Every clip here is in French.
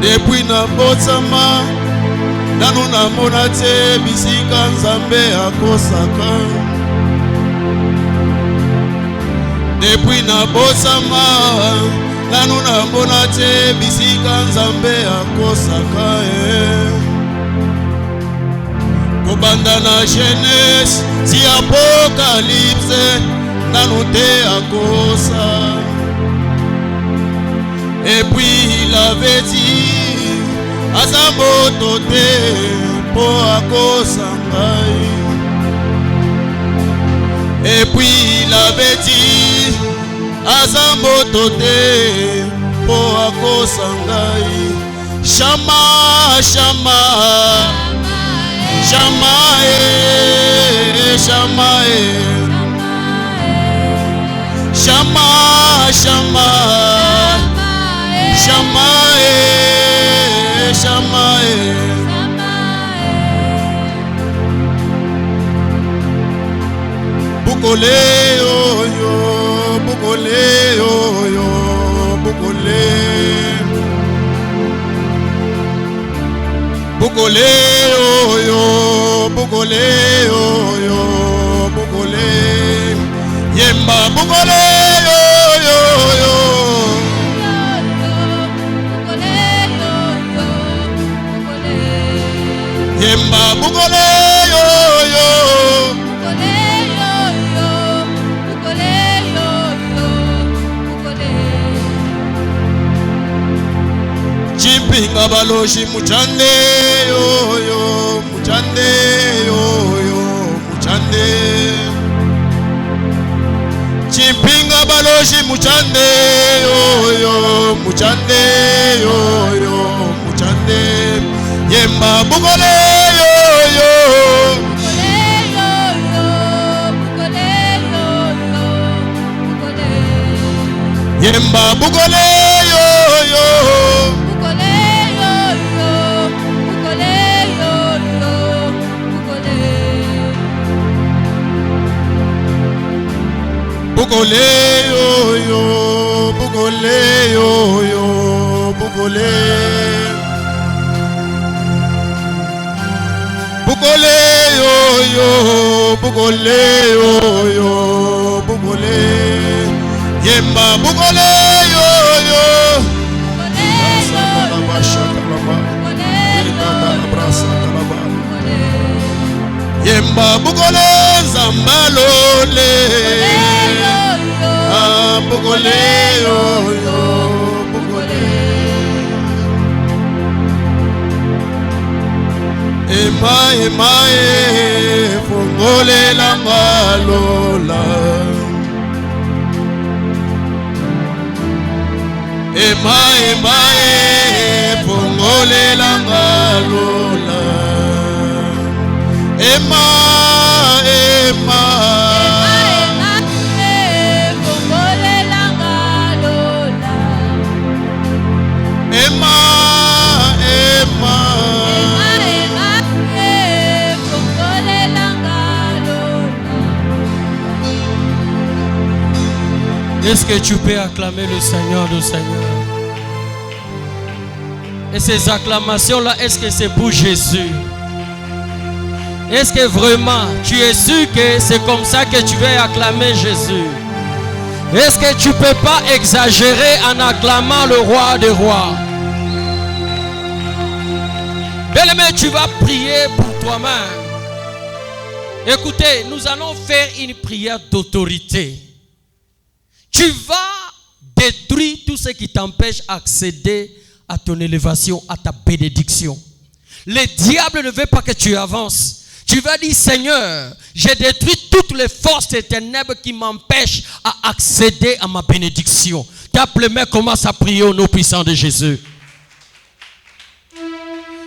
Depuis na botsama nanu na mona te bisika nzambe akosaka. Depuis na botsama nanu na mona te bisika nzambe akosaka. Kobanda na Genèse si Apocalypse nanu te akosa. Et puis il avait dit Azamoto te po akosa ngai. Et puis il avait dit Azamoto te po akosa ngai. Shama, shama, shama, shama, shama, shama, shama, shama. Bukole oyo, bukole oyo, bukole. Bukole oyo, bukole oyo, bukole. Yemba bukole oyo, Yemba bukole oyo, Chimpinga baloshi muchande oyo, muchande oyo, muchande. Chimpinga baloshi muchande oyo, muchande oyo, muchande. Yemba bukole oyo, Yemba bukole oyo, bukole oyo, bukole oyo, bukole. Bukole oyo, bukole oyo, bukole. Yemba bukole oyo, Yemba bukole zambalole, bukole oyo, bukole. Emae, fongole la malola. Emae, fongole la malola. Emae, fongole la malola. Est-ce que tu peux acclamer le Seigneur du Seigneur? Et ces acclamations-là, est-ce que c'est pour Jésus? Est-ce que vraiment tu es sûr que c'est comme ça que tu vas acclamer Jésus? Est-ce que tu ne peux pas exagérer en acclamant le roi des rois? Bien-aimé, tu vas prier pour toi-même. Écoutez, nous allons faire une prière d'autorité. Tu vas détruire tout ce qui t'empêche d'accéder à ton élévation, à ta bénédiction. Le diable ne veut pas que tu avances. Tu vas dire, Seigneur, j'ai détruit toutes les forces des ténèbres qui m'empêchent à accéder à ma bénédiction. Tape-le, mais commence à prier au nom puissant de Jésus.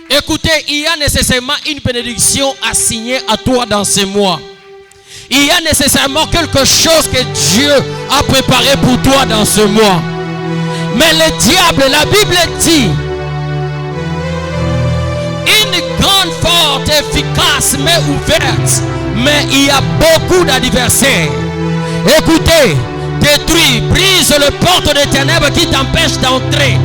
Écoutez, il y a nécessairement une bénédiction assignée à toi dans ces mois. Il y a nécessairement quelque chose que Dieu a préparé pour toi dans ce mois. Mais le diable, la Bible dit, une grande, forte, efficace, mais ouverte. Mais il y a beaucoup d'adversaires. Écoutez, détruis, brise les portes des ténèbres qui t'empêchent d'entrer.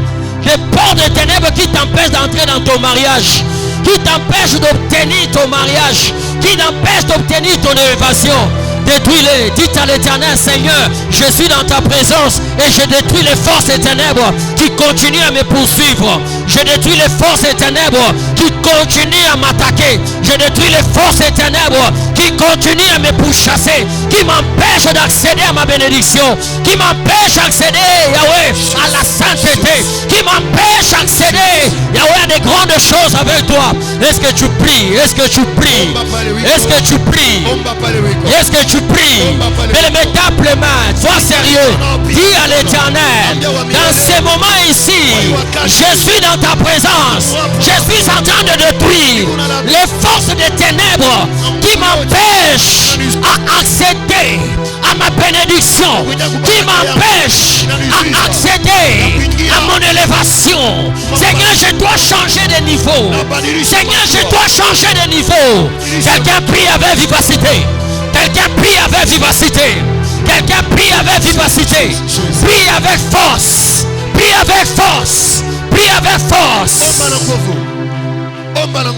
Les portes des ténèbres qui t'empêche d'entrer dans ton mariage, qui t'empêche d'obtenir ton mariage, qui t'empêche d'obtenir ton élévation. Détruis-les. Dites à l'Éternel, Seigneur, je suis dans ta présence et je détruis les forces des ténèbres qui continuent à me poursuivre. Je détruis les forces des ténèbres qui continuent à m'attaquer. Je détruis les forces des ténèbres qui continuent à me pourchasser, qui m'empêchent d'accéder à ma bénédiction, qui m'empêchent d'accéder, Yahweh, à la sainteté, qui m'empêchent d'accéder, Yahweh, à des grandes choses avec toi. Est-ce que tu pries? Est-ce que tu pries? Est-ce que tu pries? Est-ce que tu pries? Élémentablement, sois sérieux. Dis à l'Éternel, dans ces moments ici, je suis dans ta présence. Je suis en train de détruire les forces des ténèbres qui m'empêchent à accéder à ma bénédiction, qui m'empêchent à accéder à mon élévation. Seigneur, je dois changer de niveau. Seigneur, je dois changer de niveau. Quelqu'un prie avec vivacité. Quelqu'un prie avec vivacité. Quelqu'un prie avec vivacité. Prie avec force. Prie avec force. Prie avec force.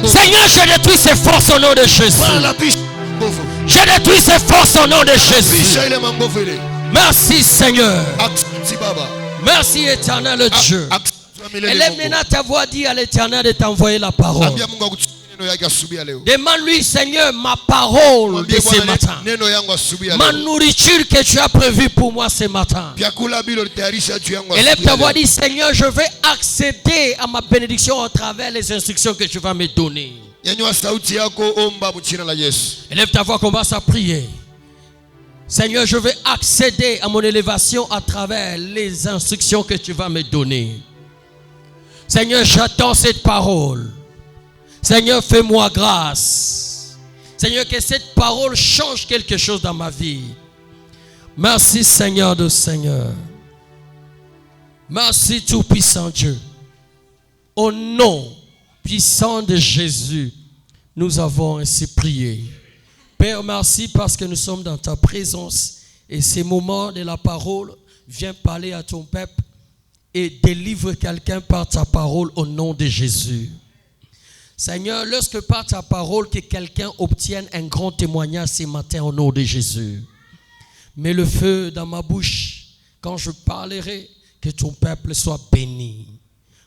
Seigneur, je détruis ces forces au nom de Jésus. Je détruis ces forces au nom de Jésus. Merci Seigneur. Merci éternel Dieu. Élève maintenant ta voix, dis à l'Éternel de t'envoyer la parole. Demande-lui, Seigneur, ma parole de ce matin, ma nourriture que tu as prévue pour moi ce matin. Élève ta voix, dis, Seigneur, je vais accéder à ma bénédiction à travers les instructions que tu vas me donner. Élève ta voix, commence à prier. Seigneur, je vais accéder à mon élévation à travers les instructions que tu vas me donner. Seigneur, j'attends cette parole. Seigneur, fais-moi grâce. Seigneur, que cette parole change quelque chose dans ma vie. Merci Seigneur de Seigneur. Merci Tout-Puissant Dieu. Au nom puissant de Jésus, nous avons ainsi prié. Père, merci parce que nous sommes dans ta présence. Et ces moments de la parole, viens parler à ton peuple et délivre quelqu'un par ta parole au nom de Jésus. Seigneur, lorsque par ta parole que quelqu'un obtienne un grand témoignage ce matin au nom de Jésus. Mets le feu dans ma bouche quand je parlerai, que ton peuple soit béni.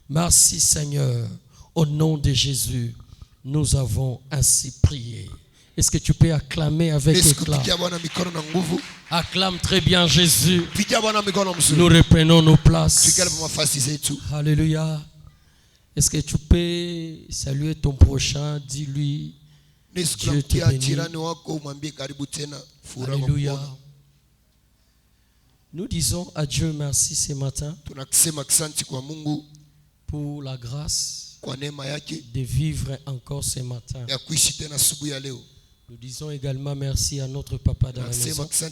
Merci Seigneur, au nom de Jésus, nous avons ainsi prié. Est-ce que tu peux acclamer avec éclat? Acclame très bien Jésus. Nous reprenons nos places. Alléluia. Est-ce que tu peux saluer ton prochain? Dis-lui, Dieu te bénit. Alléluia. Nous disons à Dieu merci ce matin pour la grâce de vivre encore ce matin. Nous disons également merci à notre papa dans la maison qui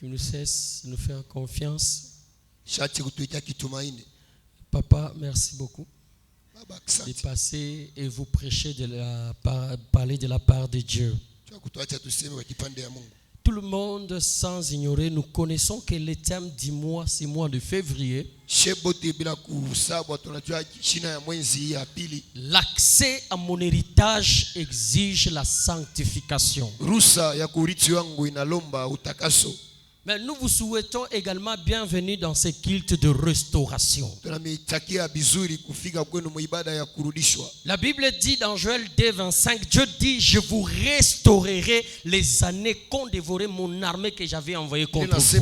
nous cesse de nous faire confiance. Papa, merci beaucoup de passer et vous prêcher parler de la part de Dieu. Tout le monde, sans ignorer, nous connaissons que le thème du mois, c'est le mois de février. L'accès à mon héritage exige la sanctification. Mais nous vous souhaitons également bienvenue dans ce culte de restauration. La Bible dit dans Joël 2:25, Dieu dit, je vous restaurerai les années qu'ont dévoré mon armée que j'avais envoyée contre vous.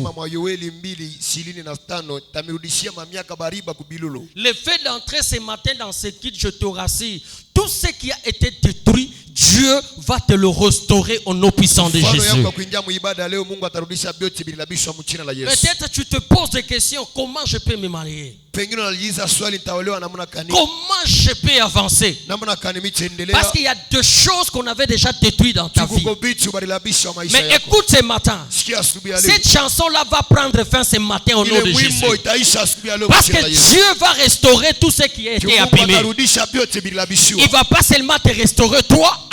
Le fait d'entrer ce matin dans ce culte, je te rassure, tout ce qui a été détruit, Dieu va te le restaurer au nom puissant de Jésus. Peut-être tu te poses des questions. Comment je peux me marier? Comment je peux avancer? Parce qu'il y a deux choses qu'on avait déjà détruites dans ta vie. Mais écoute ce matin, cette chanson-là va prendre fin ce matin au nom de Jésus. Parce que Dieu va restaurer tout ce qui a été abîmé. Il ne va pas seulement te restaurer toi,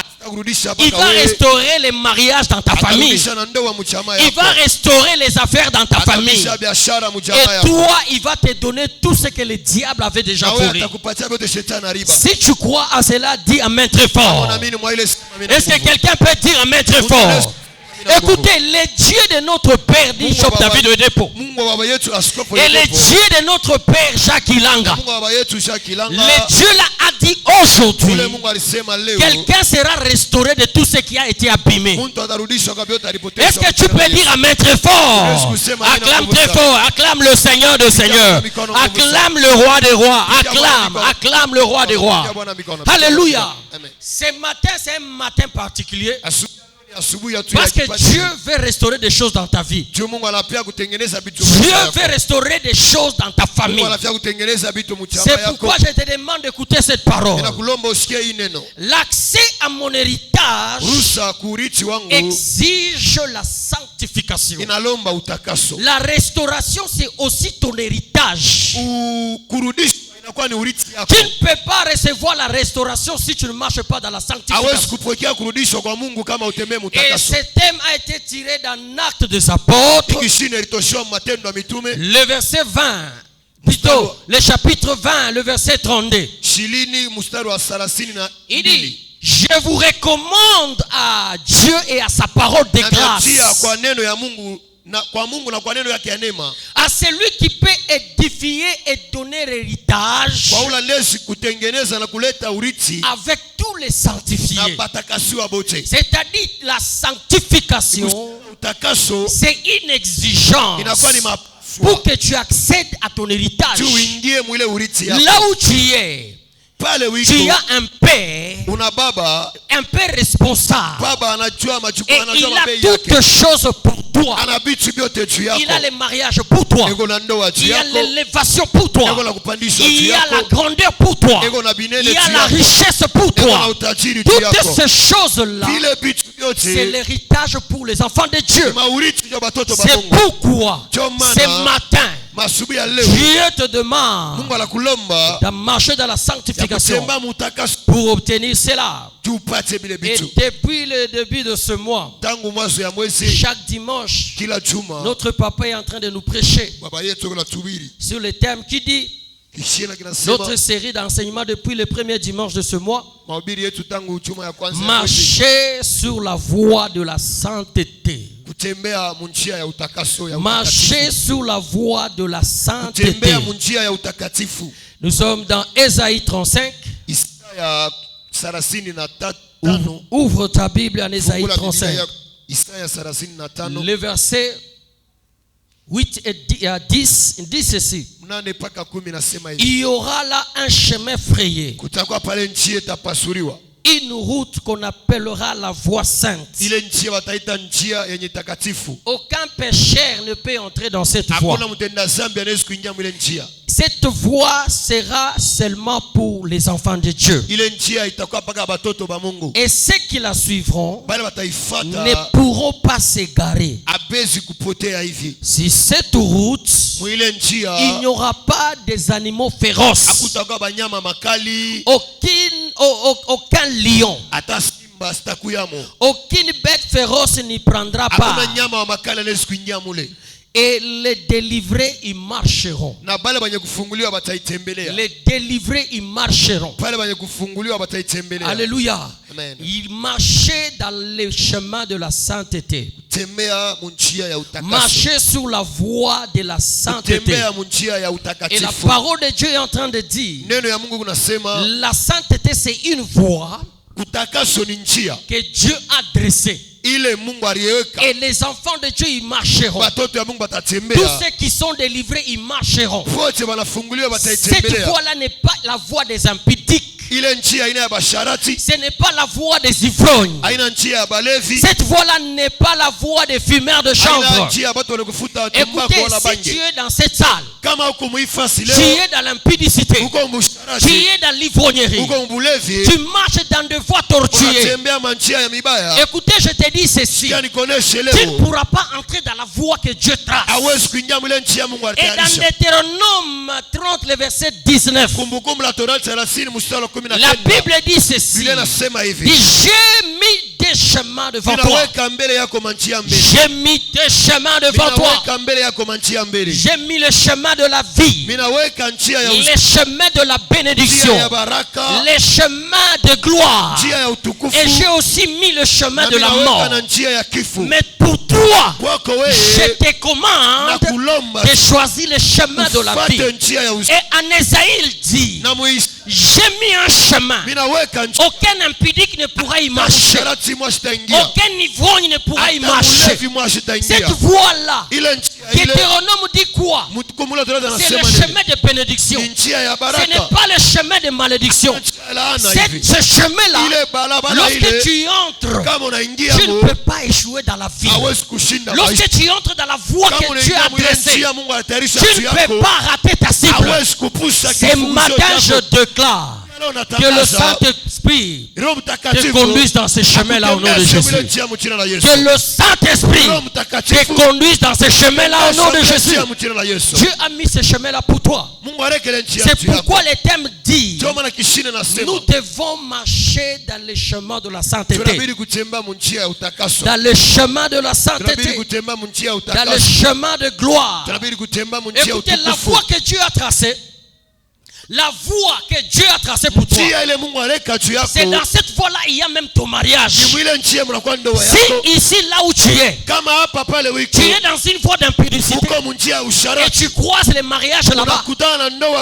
Il va restaurer les mariages dans ta famille. Il va restaurer les affaires dans ta famille. Et toi, il va te donner tout ce que le diable avait déjà volé. Si tu crois à cela, dis amen très fort. Est-ce que quelqu'un peut dire amen très fort? Écoutez, le Dieu de notre Père, dit Job David de dépôt. Et le Dieu de notre Père, Jacques Ilanga. Le Dieu là a dit aujourd'hui, quelqu'un sera restauré de tout ce qui a été abîmé. Est-ce que tu peux dire amen très fort? Acclame très fort, acclame le Seigneur des Seigneurs. Acclame le Roi des Rois. Acclame le Roi des Rois. Alléluia. Ce matin, c'est un matin particulier. Parce que Dieu veut restaurer des choses dans ta vie. Dieu veut restaurer des choses dans ta famille. C'est pourquoi je te demande d'écouter cette parole. L'accès à mon héritage exige la sanctification. La restauration, c'est aussi ton héritage. Tu ne peux pas recevoir la restauration si tu ne marches pas dans la sanctification. Et ce thème a été tiré d'un Acte des Apôtres, le verset 20. Plutôt, le chapitre 20, le verset 32. Il dit, je vous recommande à Dieu et à sa parole de grâce, à celui qui peut édifier et donner l'héritage avec tous les sanctifiés. C'est-à-dire la sanctification, c'est une exigence pour que tu accèdes à ton héritage. Là où tu es, tu as un père responsable, et il a toutes choses pour toi. Il a les mariages pour toi. Il y a l'élévation pour toi. Il y a la grandeur pour toi. Il y a la richesse pour toi. Toutes ces choses-là, c'est l'héritage pour les enfants de Dieu. C'est pourquoi ce matin, Dieu te demande de marcher dans la sanctification pour obtenir cela. Et depuis le début de ce mois, chaque dimanche, notre papa est en train de nous prêcher sur le thème qui dit, notre série d'enseignement depuis le premier dimanche de ce mois, marcher sur la voie de la sainteté. Marcher sur la voie de la sainteté. Nous sommes dans Ésaïe 35. Ouvre ta Bible en Ésaïe 35. Le verset 8 et 10 dit ceci. Il y aura là un chemin frayé, une route qu'on appellera la voie sainte. Aucun pécheur ne peut entrer dans cette voie. Cette voie sera seulement pour les enfants de Dieu. Et ceux qui la suivront ne pourront pas s'égarer. Si cette route, il n'y aura pas des animaux féroces, aucun lion, aucune bête féroce n'y prendra part. Et les délivrés, ils marcheront. Les délivrés, ils marcheront. Alléluia. Amen. Ils marchaient dans les chemins de la sainteté. Marcher sur la voie de la sainteté. Et la parole de Dieu est en train de dire, la sainteté, c'est une voie que Dieu a dressée. Et les enfants de Dieu, ils marcheront. Tous ceux qui sont délivrés, ils marcheront. Cette voie-là n'est pas la voie des impudiques. Ce n'est pas la voie des ivrognes. Cette voie-là n'est pas la voie des fumeurs de chanvre. Écoutez, si tu es dans cette salle, tu es dans l'impudicité, tu es dans l'ivrognerie, tu marches dans des voies tortuées. Écoutez, je te dis ceci, tu ne pourras pas entrer dans la voie que Dieu trace. Et dans Deutéronome 30, le verset 19, la Bible dit ceci, dit, j'ai des chemins devant toi. J'ai mis des chemins devant toi. J'ai mis le chemin de la vie, les chemins de la bénédiction, les chemins de gloire. Et j'ai aussi mis le chemin de la mort. Mais pour toi, je te commande de choisir le chemin de la vie. Et en Ésaïe dit, j'ai mis un chemin. Aucun impudique ne pourra y marcher. Aucun ivrogne ne pourra y marcher. Cette voie-là, Deutéronome dit quoi? C'est le chemin de bénédiction. Ce n'est pas le chemin de malédiction. Ce chemin-là, lorsque tu y entres, tu ne peux pas échouer dans la vie. Lorsque tu entres dans la voie que Dieu a dressée, tu ne peux pas rater ta cible. Ce matin, je déclare que le Saint-Esprit te conduise dans ce chemin-là au nom de Jésus. Que le Saint-Esprit te conduise dans ce chemin-là au nom de Jésus. Dieu a mis ce chemin-là pour toi. C'est pourquoi les thèmes disent, nous devons marcher dans les chemins de la sainteté. Dans les chemins de la sainteté. Dans les chemins de gloire. Écoutez, la voie que Dieu a tracée, la voie que Dieu a tracée pour toi, c'est dans cette voie-là il y a même ton mariage. Si ici, là où tu es dans une voie d'impudicité et tu croises les mariages là-bas,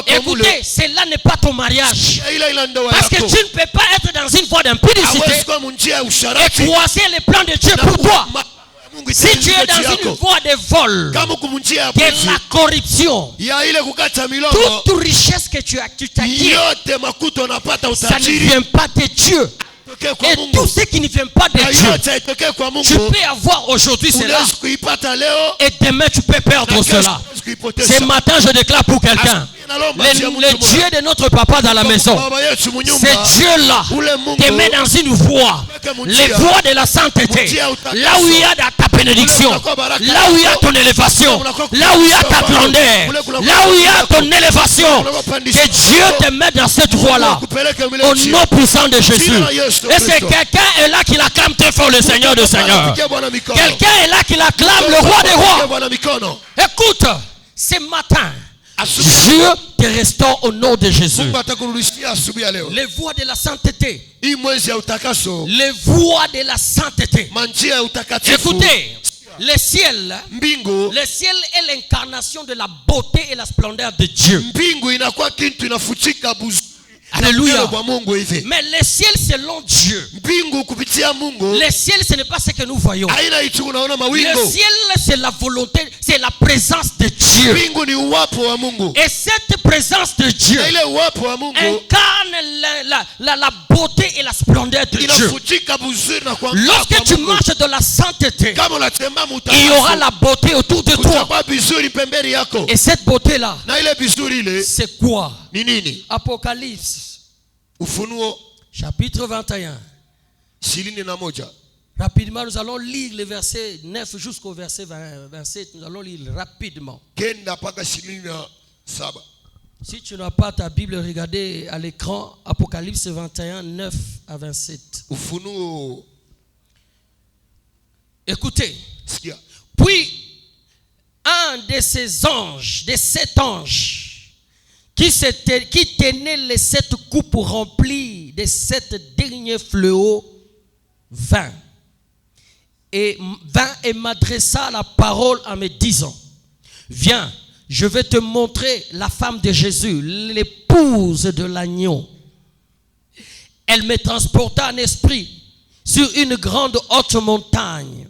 écoutez, cela n'est pas ton mariage. Parce que tu ne peux pas être dans une voie d'impudicité et croiser les plans de Dieu pour toi. Si tu es dans une voie de vol, de la corruption, toute richesse que tu acquiers, ça ne vient pas de Dieu. Et tout ce qui ne vient pas de Dieu, tu peux avoir aujourd'hui cela et demain tu peux perdre cela. Ce matin je déclare pour quelqu'un, le Dieu de notre papa dans la maison, ce Dieu-là te met dans une voie, les voies de la sainteté, là où il y a ta bénédiction, là où il y a ton élévation, là où il y a ta grandeur, là où il y a ton élévation, que Dieu te met dans cette voie-là, au nom puissant de Jésus. Est-ce que quelqu'un est là qui acclame très fort le Seigneur de Seigneurs? Quelqu'un est là qui acclame le roi des rois? Écoute, ce matin, Dieu te restaure au nom de Jésus. Les voies de la sainteté. Les voies de la sainteté. Écoutez, le ciel est l'incarnation de la beauté et la splendeur de Dieu. Alléluia. Mais le ciel selon Dieu, le ciel ce n'est pas ce que nous voyons. Le ciel c'est la volonté, c'est la présence de Dieu. Et cette présence de Dieu incarne la beauté et la splendeur de Dieu. Lorsque tu marches dans la sainteté, il y aura la beauté autour de toi. Et cette beauté là, c'est quoi? Apocalypse chapitre 21. Rapidement, nous allons lire le verset 9 jusqu'au verset 27. Nous allons lire rapidement. Si tu n'as pas ta Bible, regardez à l'écran Apocalypse 21, 9 à 27. Écoutez. Puis, un de ces anges, de 7 anges, qui tenait les 7 coupes remplies de 7 derniers fléaux, vint et m'adressa la parole en me disant, viens, je vais te montrer la femme de Jésus, l'épouse de l'agneau. Elle me transporta en esprit sur une grande haute montagne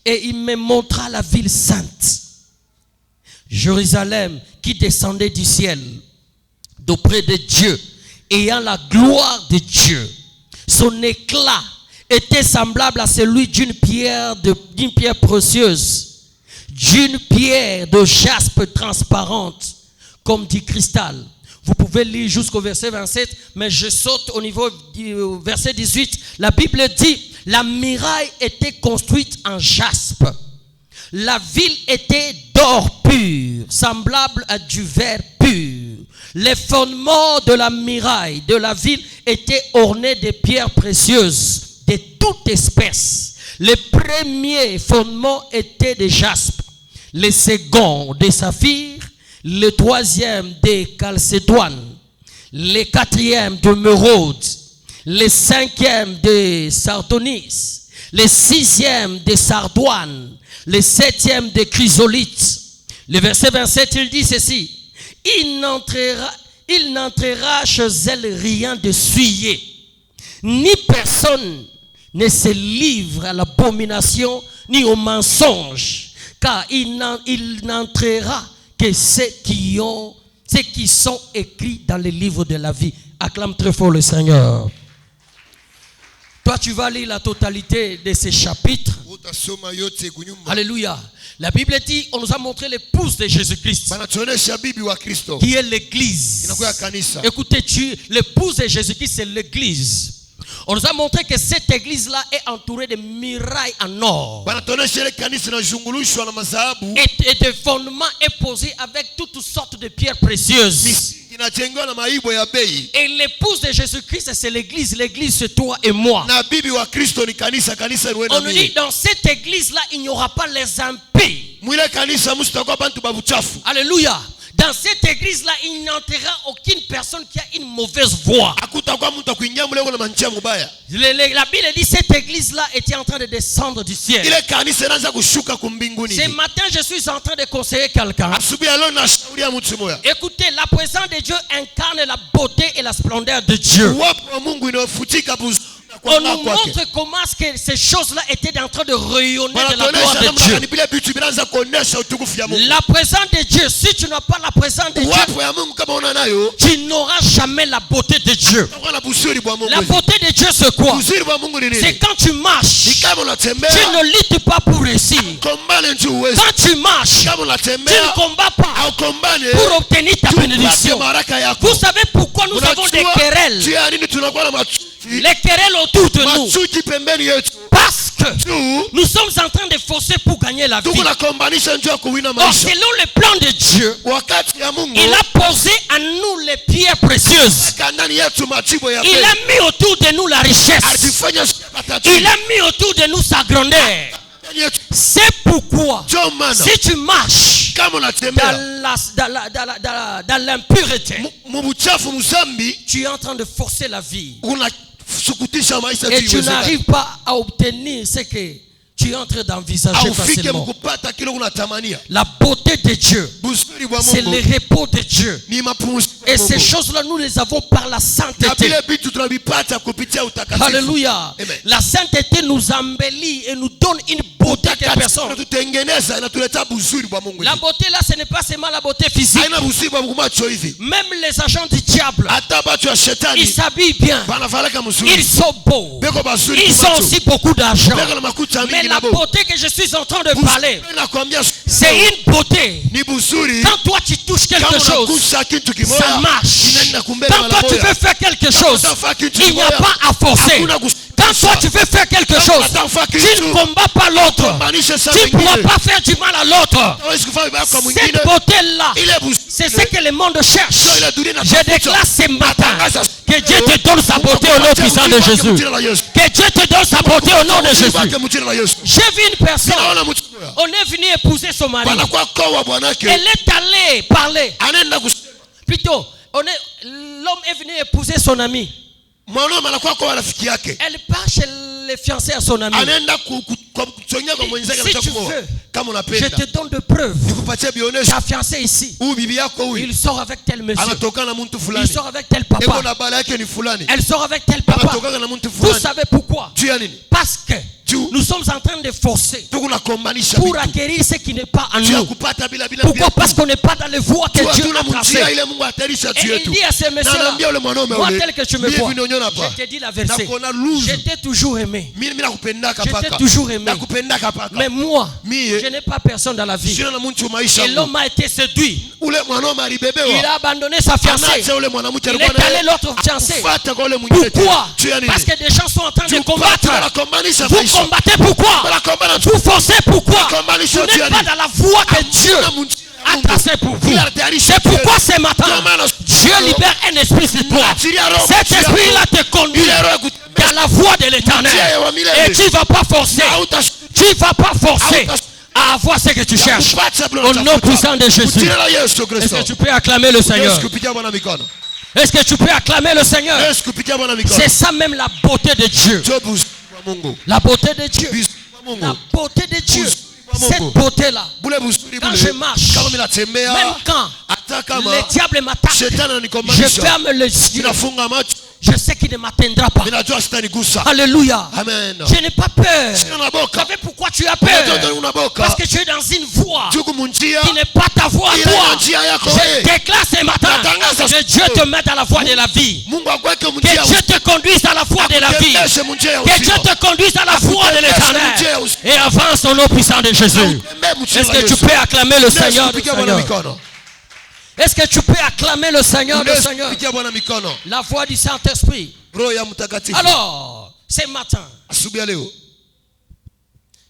et il me montra la ville sainte, Jérusalem, qui descendait du ciel d'auprès de Dieu, ayant la gloire de Dieu. Son éclat était semblable à celui d'une pierre précieuse, d'une pierre de jaspe transparente, comme du cristal. Vous pouvez lire jusqu'au verset 27, mais je saute au niveau du verset 18. La Bible dit, la muraille était construite en jaspe. La ville était d'or pur, semblable à du verre pur. Les fondements de la muraille de la ville étaient ornés de pierres précieuses, de toute espèce. Les premiers fondements étaient de jaspe, le second de saphir, le troisième de calcédoine, le quatrième de mérode, le cinquième de sardonis, le sixième de sardoine, le septième de chrysolite. Le verset 27, il dit ceci: il n'entrera chez elle rien de souillé, ni personne ne se livre à l'abomination ni au mensonge, car il n'entrera que ceux qui sont écrits dans le livre de la vie. Acclame très fort le Seigneur. Toi, tu vas lire la totalité de ces chapitres. Alléluia. La Bible dit, on nous a montré l'épouse de Jésus-Christ, qui est l'église. Écoutez, l'épouse de Jésus-Christ, c'est l'église. On nous a montré que cette église-là est entourée de murailles en or. Et de fondements est posé avec toutes sortes de pierres précieuses. Et l'épouse de Jésus-Christ, c'est l'église. L'église, c'est toi et moi. On nous dit, dans cette église-là, il n'y aura pas les impies. Alléluia. Dans cette église-là, il n'entrera aucune personne qui a une mauvaise voix. La Bible dit que cette église-là était en train de descendre du ciel. Ce matin, je suis en train de conseiller quelqu'un. Écoutez, la présence de Dieu incarne la beauté et la splendeur de Dieu. On nous montre comment que ces choses-là étaient en train de rayonner de la gloire de Dieu. La présence de Dieu, si tu n'as pas la présence de Dieu, tu n'auras jamais la beauté de Dieu. La beauté de Dieu, c'est quoi? C'est quand tu marches, tu ne luttes pas pour réussir. Quand tu marches, tu ne combats pas pour obtenir ta bénédiction. Vous savez pourquoi nous avons des querelles? Les querelles autour de nous. Parce que nous sommes en train de forcer pour gagner la vie. Or, selon le plan de Dieu, il a posé à nous les pierres précieuses. Il a mis autour de nous la richesse. Il a mis autour de nous sa grandeur. C'est pourquoi, si tu marches dans l'impureté, tu es en train de forcer la vie. Et tu n'arrives pas à obtenir ce que tu es en train d'envisager facilement. La beauté de Dieu, c'est le repos de Dieu. Et ces choses-là, nous les avons par la sainteté. Alléluia. La sainteté nous embellit et nous donne une beauté de personne. La beauté là, ce n'est pas seulement la beauté physique. Même les agents du diable, ils s'habillent bien. Ils sont beaux. Ils ont aussi beaucoup d'argent. Mais la beauté que je suis en train de parler, c'est une beauté. Quand toi tu touches quelque chose, ça marche. Quand toi tu veux faire quelque chose, il n'y a pas à forcer. Quand toi tu veux faire quelque chose, tu ne combats pas l'autre. Tu ne pourras pas faire du mal à l'autre. Cette beauté-là, c'est ce que le monde cherche. Je déclare ce matin que Dieu te donne sa beauté au nom puissant de Jésus. Que Dieu te donne sa beauté au nom de Jésus. J'ai vu une personne, on est venu épouser son mari. Elle est allée parler. Plutôt, l'homme est venu épouser son ami. Elle part chez les fiancés à son ami. Si tu veux, je te donne de preuves. Ta fiancée ici, il sort avec tel monsieur, il sort avec tel papa, elle sort avec tel papa. Vous savez pourquoi? Parce que nous sommes en train de forcer pour acquérir ce qui n'est pas en nous. Pourquoi? Parce qu'on n'est pas dans les voies que Dieu a tracées. Et il dit à ce monsieur-là, moi tel que tu me vois, je te dis la vérité, je t'ai toujours aimé. Je t'ai toujours aimé. Mais moi, je n'ai pas personne dans la vie. Et l'homme a été séduit. Il a abandonné sa fiancée. Il est allé l'autre fiancée. Pourquoi? Parce que des gens sont en train de combattre. Vous combattez pourquoi? Vous forcez pourquoi? Vous n'êtes pas dans la voie que Dieu a tracée pour vous. C'est pourquoi ce matin, Dieu libère un esprit sur toi. Cet esprit-là te conduit dans la la voie de l'Éternel. Et tu ne vas pas forcer. Tu ne vas pas forcer à avoir ce que tu cherches. Au nom puissant de Jésus. Est-ce que tu peux acclamer le Seigneur? Est-ce que tu peux acclamer le Seigneur? C'est ça même la beauté de Dieu. La beauté de Dieu. La beauté de Dieu. Cette beauté-là, quand je marche, même quand le diable m'attaque, je ferme les yeux. Je sais qu'il ne m'atteindra pas. Alléluia. Amen. Je n'ai pas peur. Vous savez pourquoi tu as peur? Parce que tu es dans une voie qui n'est pas ta voie à toi. Je déclare ce matin que Dieu te mette à la voie de la vie. Que Dieu te conduise à la voie de la vie. Que Dieu te conduise à la voie de l'Éternel. Et avance au nom puissant de Jésus. Est-ce que tu peux acclamer le Seigneur? Est-ce que tu peux acclamer le Seigneur, le Seigneur? La voix du Saint-Esprit. Alors, ce matin,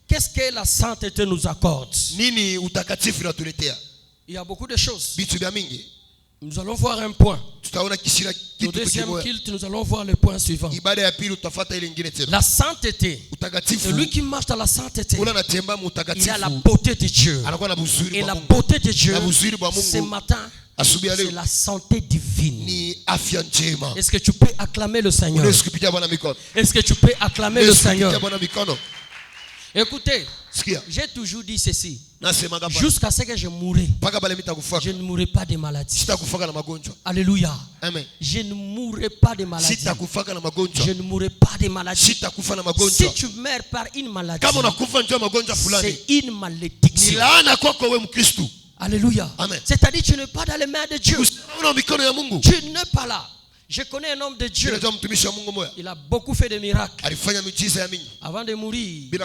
qu'est-ce que la sainteté nous accorde? Il y a beaucoup de choses. Nous allons voir un point. Au deuxième culte, nous allons voir le point suivant. La sainteté. Celui qui marche dans la sainteté, il a la beauté de Dieu. Et la beauté de Dieu, ce matin, c'est la santé divine. Est-ce que tu peux acclamer le Seigneur? Est-ce que tu peux acclamer le Seigneur? Écoutez, j'ai toujours dit ceci. Jusqu'à ce que je mourrai, je ne mourrai pas de maladie. Alléluia. Amen. Je ne mourrai pas de maladie. Je ne mourrai pas de maladie. Si tu meurs par une maladie, c'est une malédiction. Alléluia. C'est-à-dire que tu n'es pas dans les mains de Dieu. Tu n'es pas là. Je connais un homme de Dieu. Il a beaucoup fait de miracles. Avant de mourir, il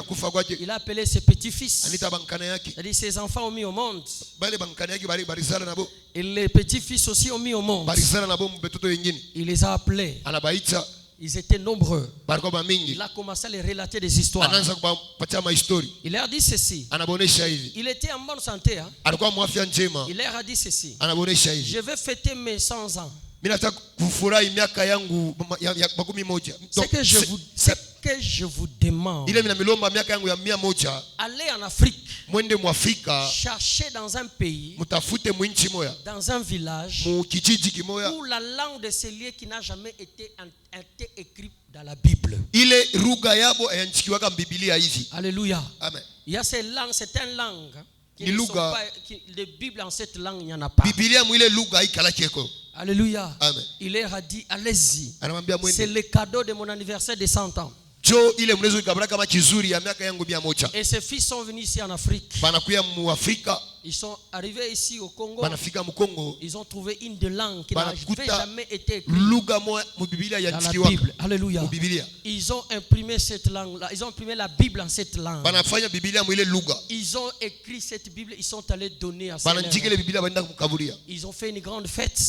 a appelé ses petits-fils. C'est-à-dire ses enfants ont mis au monde. Et les petits-fils aussi ont mis au monde. Il les a appelés. Ils étaient nombreux. Il a commencé à les relater des histoires. Il leur a dit ceci. Il était en bonne santé. Hein? Il leur a dit ceci. Je vais fêter mes 100 ans. Ce que je vous demande, allez en Afrique, cherchez dans un pays, dans un village, où la langue de ce lieu qui n'a jamais été écrite dans la Bible. Alléluia. Amen. Il y a ces langues, c'est une langue. De Bible en cette langue, il n'y en a pas. Alléluia. Amen. Il leur a dit, allez-y. C'est le cadeau de mon anniversaire de 100 ans. Et ses fils sont venus ici en Afrique. Ils sont arrivés ici au Congo. Ils ont trouvé une des langues qui n'avait jamais été écrite dans la Bible. Alléluia. Ils ont imprimé cette langue-là. Ils ont imprimé la Bible en cette langue. Ils ont écrit cette Bible. Ils sont allés donner à ces langues. Ils ont fait une grande fête.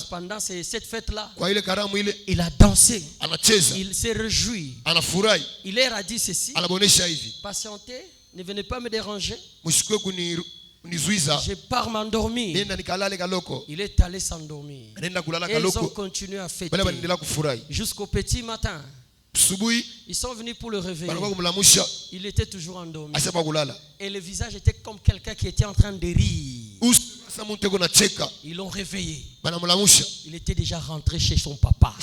Pendant cette fête-là, il a dansé. Il s'est réjoui. Il leur a dit ceci. Patientez. Ne venez pas me déranger. Je pars m'endormir. Il est allé s'endormir. Et ils ont continué à fêter jusqu'au petit matin. Ils sont venus pour le réveiller. Il était toujours endormi. Et le visage était comme quelqu'un qui était en train de rire. Ils l'ont réveillé. Il était déjà rentré chez son papa.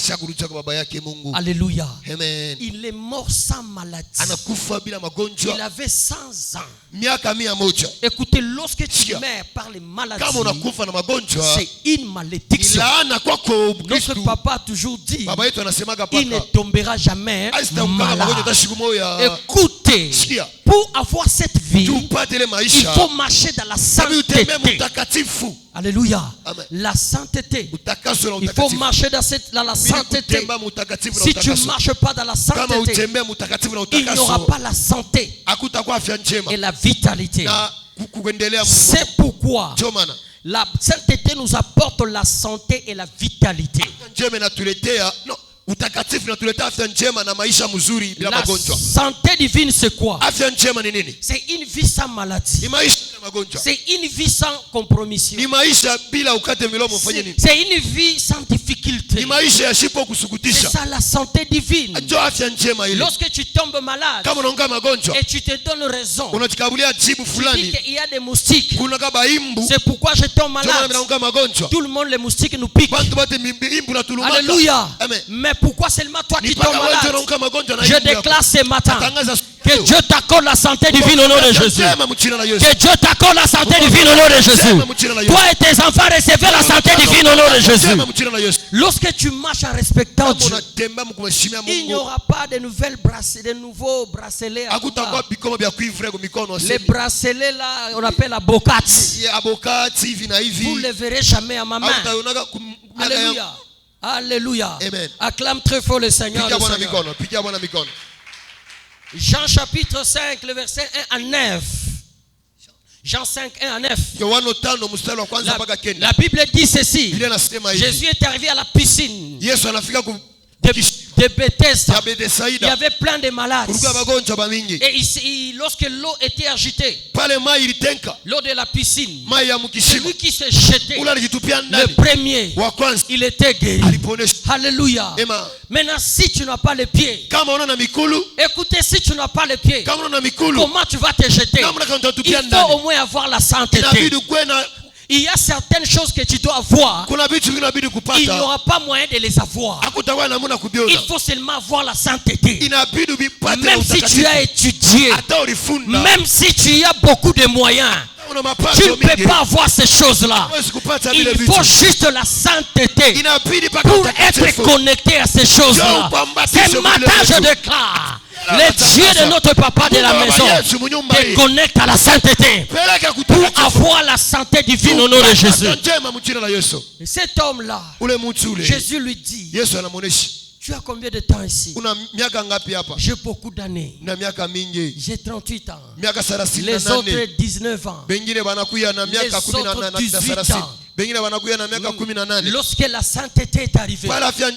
Alléluia. Amen. Il est mort sans maladie. Il avait 100 ans. Écoutez, lorsque tu meurs par les maladies, c'est une malédiction. Notre papa a toujours dit, il ne tombera jamais malade. Écoutez, pour avoir cette vie, il faut marcher dans la sainteté. Alléluia. Amen. La sainteté. Il faut marcher dans la sainteté. Si tu ne marches pas dans la sainteté, il n'y aura pas la santé et la vitalité. C'est pourquoi la sainteté nous apporte la santé et la vitalité. La santé divine, c'est quoi? C'est une vie sans maladie. C'est une vie sans compromission. C'est une vie sans difficulté. ni maisha ya shipo C'est kusukutisha. ça la santé divine. Ndio afya njema ile. Lorsque tu tombes malade Kama unaonga magonjwa, et tu te donnes raison, unajikabulia jibu tu dis fulani, qu'il y a des moustiques. kuna kama imbu, C'est pourquoi je tombe ndio maana malade. unaonga magonjwa. Tout le monde, les moustiques nous piquent. Bantu bote imbu na tulumaka. Alléluia. Amen. Mais pourquoi seulement toi qui Ni tombes paka wewe malade? unaonga magonjwa na Je imbu. déclare ce matin Tangaza que Dieu t'accorde la santé divine au nom de Jésus. Sema mchina na Yesu. Que Dieu t'accorde la santé divine au nom de Jésus. Toi et tes enfants recevez la santé divine au nom de Jésus. Sema mchina na Yesu. Lorsque tu marches en respectant Dieu, Unatembea mkumheshimia il n'y Mungu. aura pas de nouvelles bracelets, de nouveaux bracelets. à Hakutakuwa combat. bikomo vya kuivre kwa mikono. Les bracelets là, on appelle la bocate. Ya abokati hivi na Vous ne hivi. les verrez jamais à ma main. Hakutaonaga Alléluia. Alléluia. Amen. Acclame très fort le Seigneur. Pigia le Bwana Seigneur. mikono, pigia Bwana mikono. Jean chapitre 5, le verset 1 à 9. Jean 5, 1 à 9. Yohana 5 mstari wa kwanza mpaka kenda. La Bible dit ceci. Biblia inasema hivi. Jésus est arrivé à la piscine Yesu anafika ku de Bethesda. ya Il y Bethsaida. avait plein de malades. Kulikuwa magonjwa bamingi. Et lorsque l'eau était agitée, Pale mai ilitenka, l'eau de la piscine, mai ya mkishima. celui qui s'est jeté, Ule alijitupia le ndani. premier, Wa kwanza il était guéri. aliponesha. Alléluia. Amen. Maintenant, si tu n'as pas les pieds, Kama unaona mikulu, écoutez, si tu n'as pas les pieds, kama unaona mikulu, comment tu vas te jeter? kama unataka Il utatupia faut au ndani. moins avoir la sainteté. Inabidi kuwe na Il y a certaines choses que tu dois avoir. kuna vitu vingine inabidi Il n'y kupata. aura pas moyen de les avoir. Hakutakuwa namna Il kubiona. faut seulement avoir la sainteté. Inabidi ubipate Même si tu utakatifu. as étudié, Hata ulifunda. même si tu as beaucoup de moyens, Una tu mapato ne peux mingi. pas avoir ces choses-là. Huwezi kupata vile Il vitu. faut juste la sainteté Inabidi paka pour être utakatifu. connecté à ces choses-là. Ce matin, je déclare, le Dieu de notre papa de la maison te connecte à la sainteté Peleka pour kutakatifu. avoir la santé divine au nom de Jésus. Njema mchina la Yesu. Et cet homme-là, Ule mtu ule. Jésus lui dit, Yesu anamuonesha. tu as combien de temps ici? Una miaka ngapi hapa? J'ai beaucoup d'années. Na miaka mingi. J'ai 38 ans. Miaka Les 38. autres 19 ans. Bengine banakuya na miaka Les autres 18 na 18 30. ans. Bengine banakuya na miaka 18. Lorsque la sainteté est arrivée, Pale afya la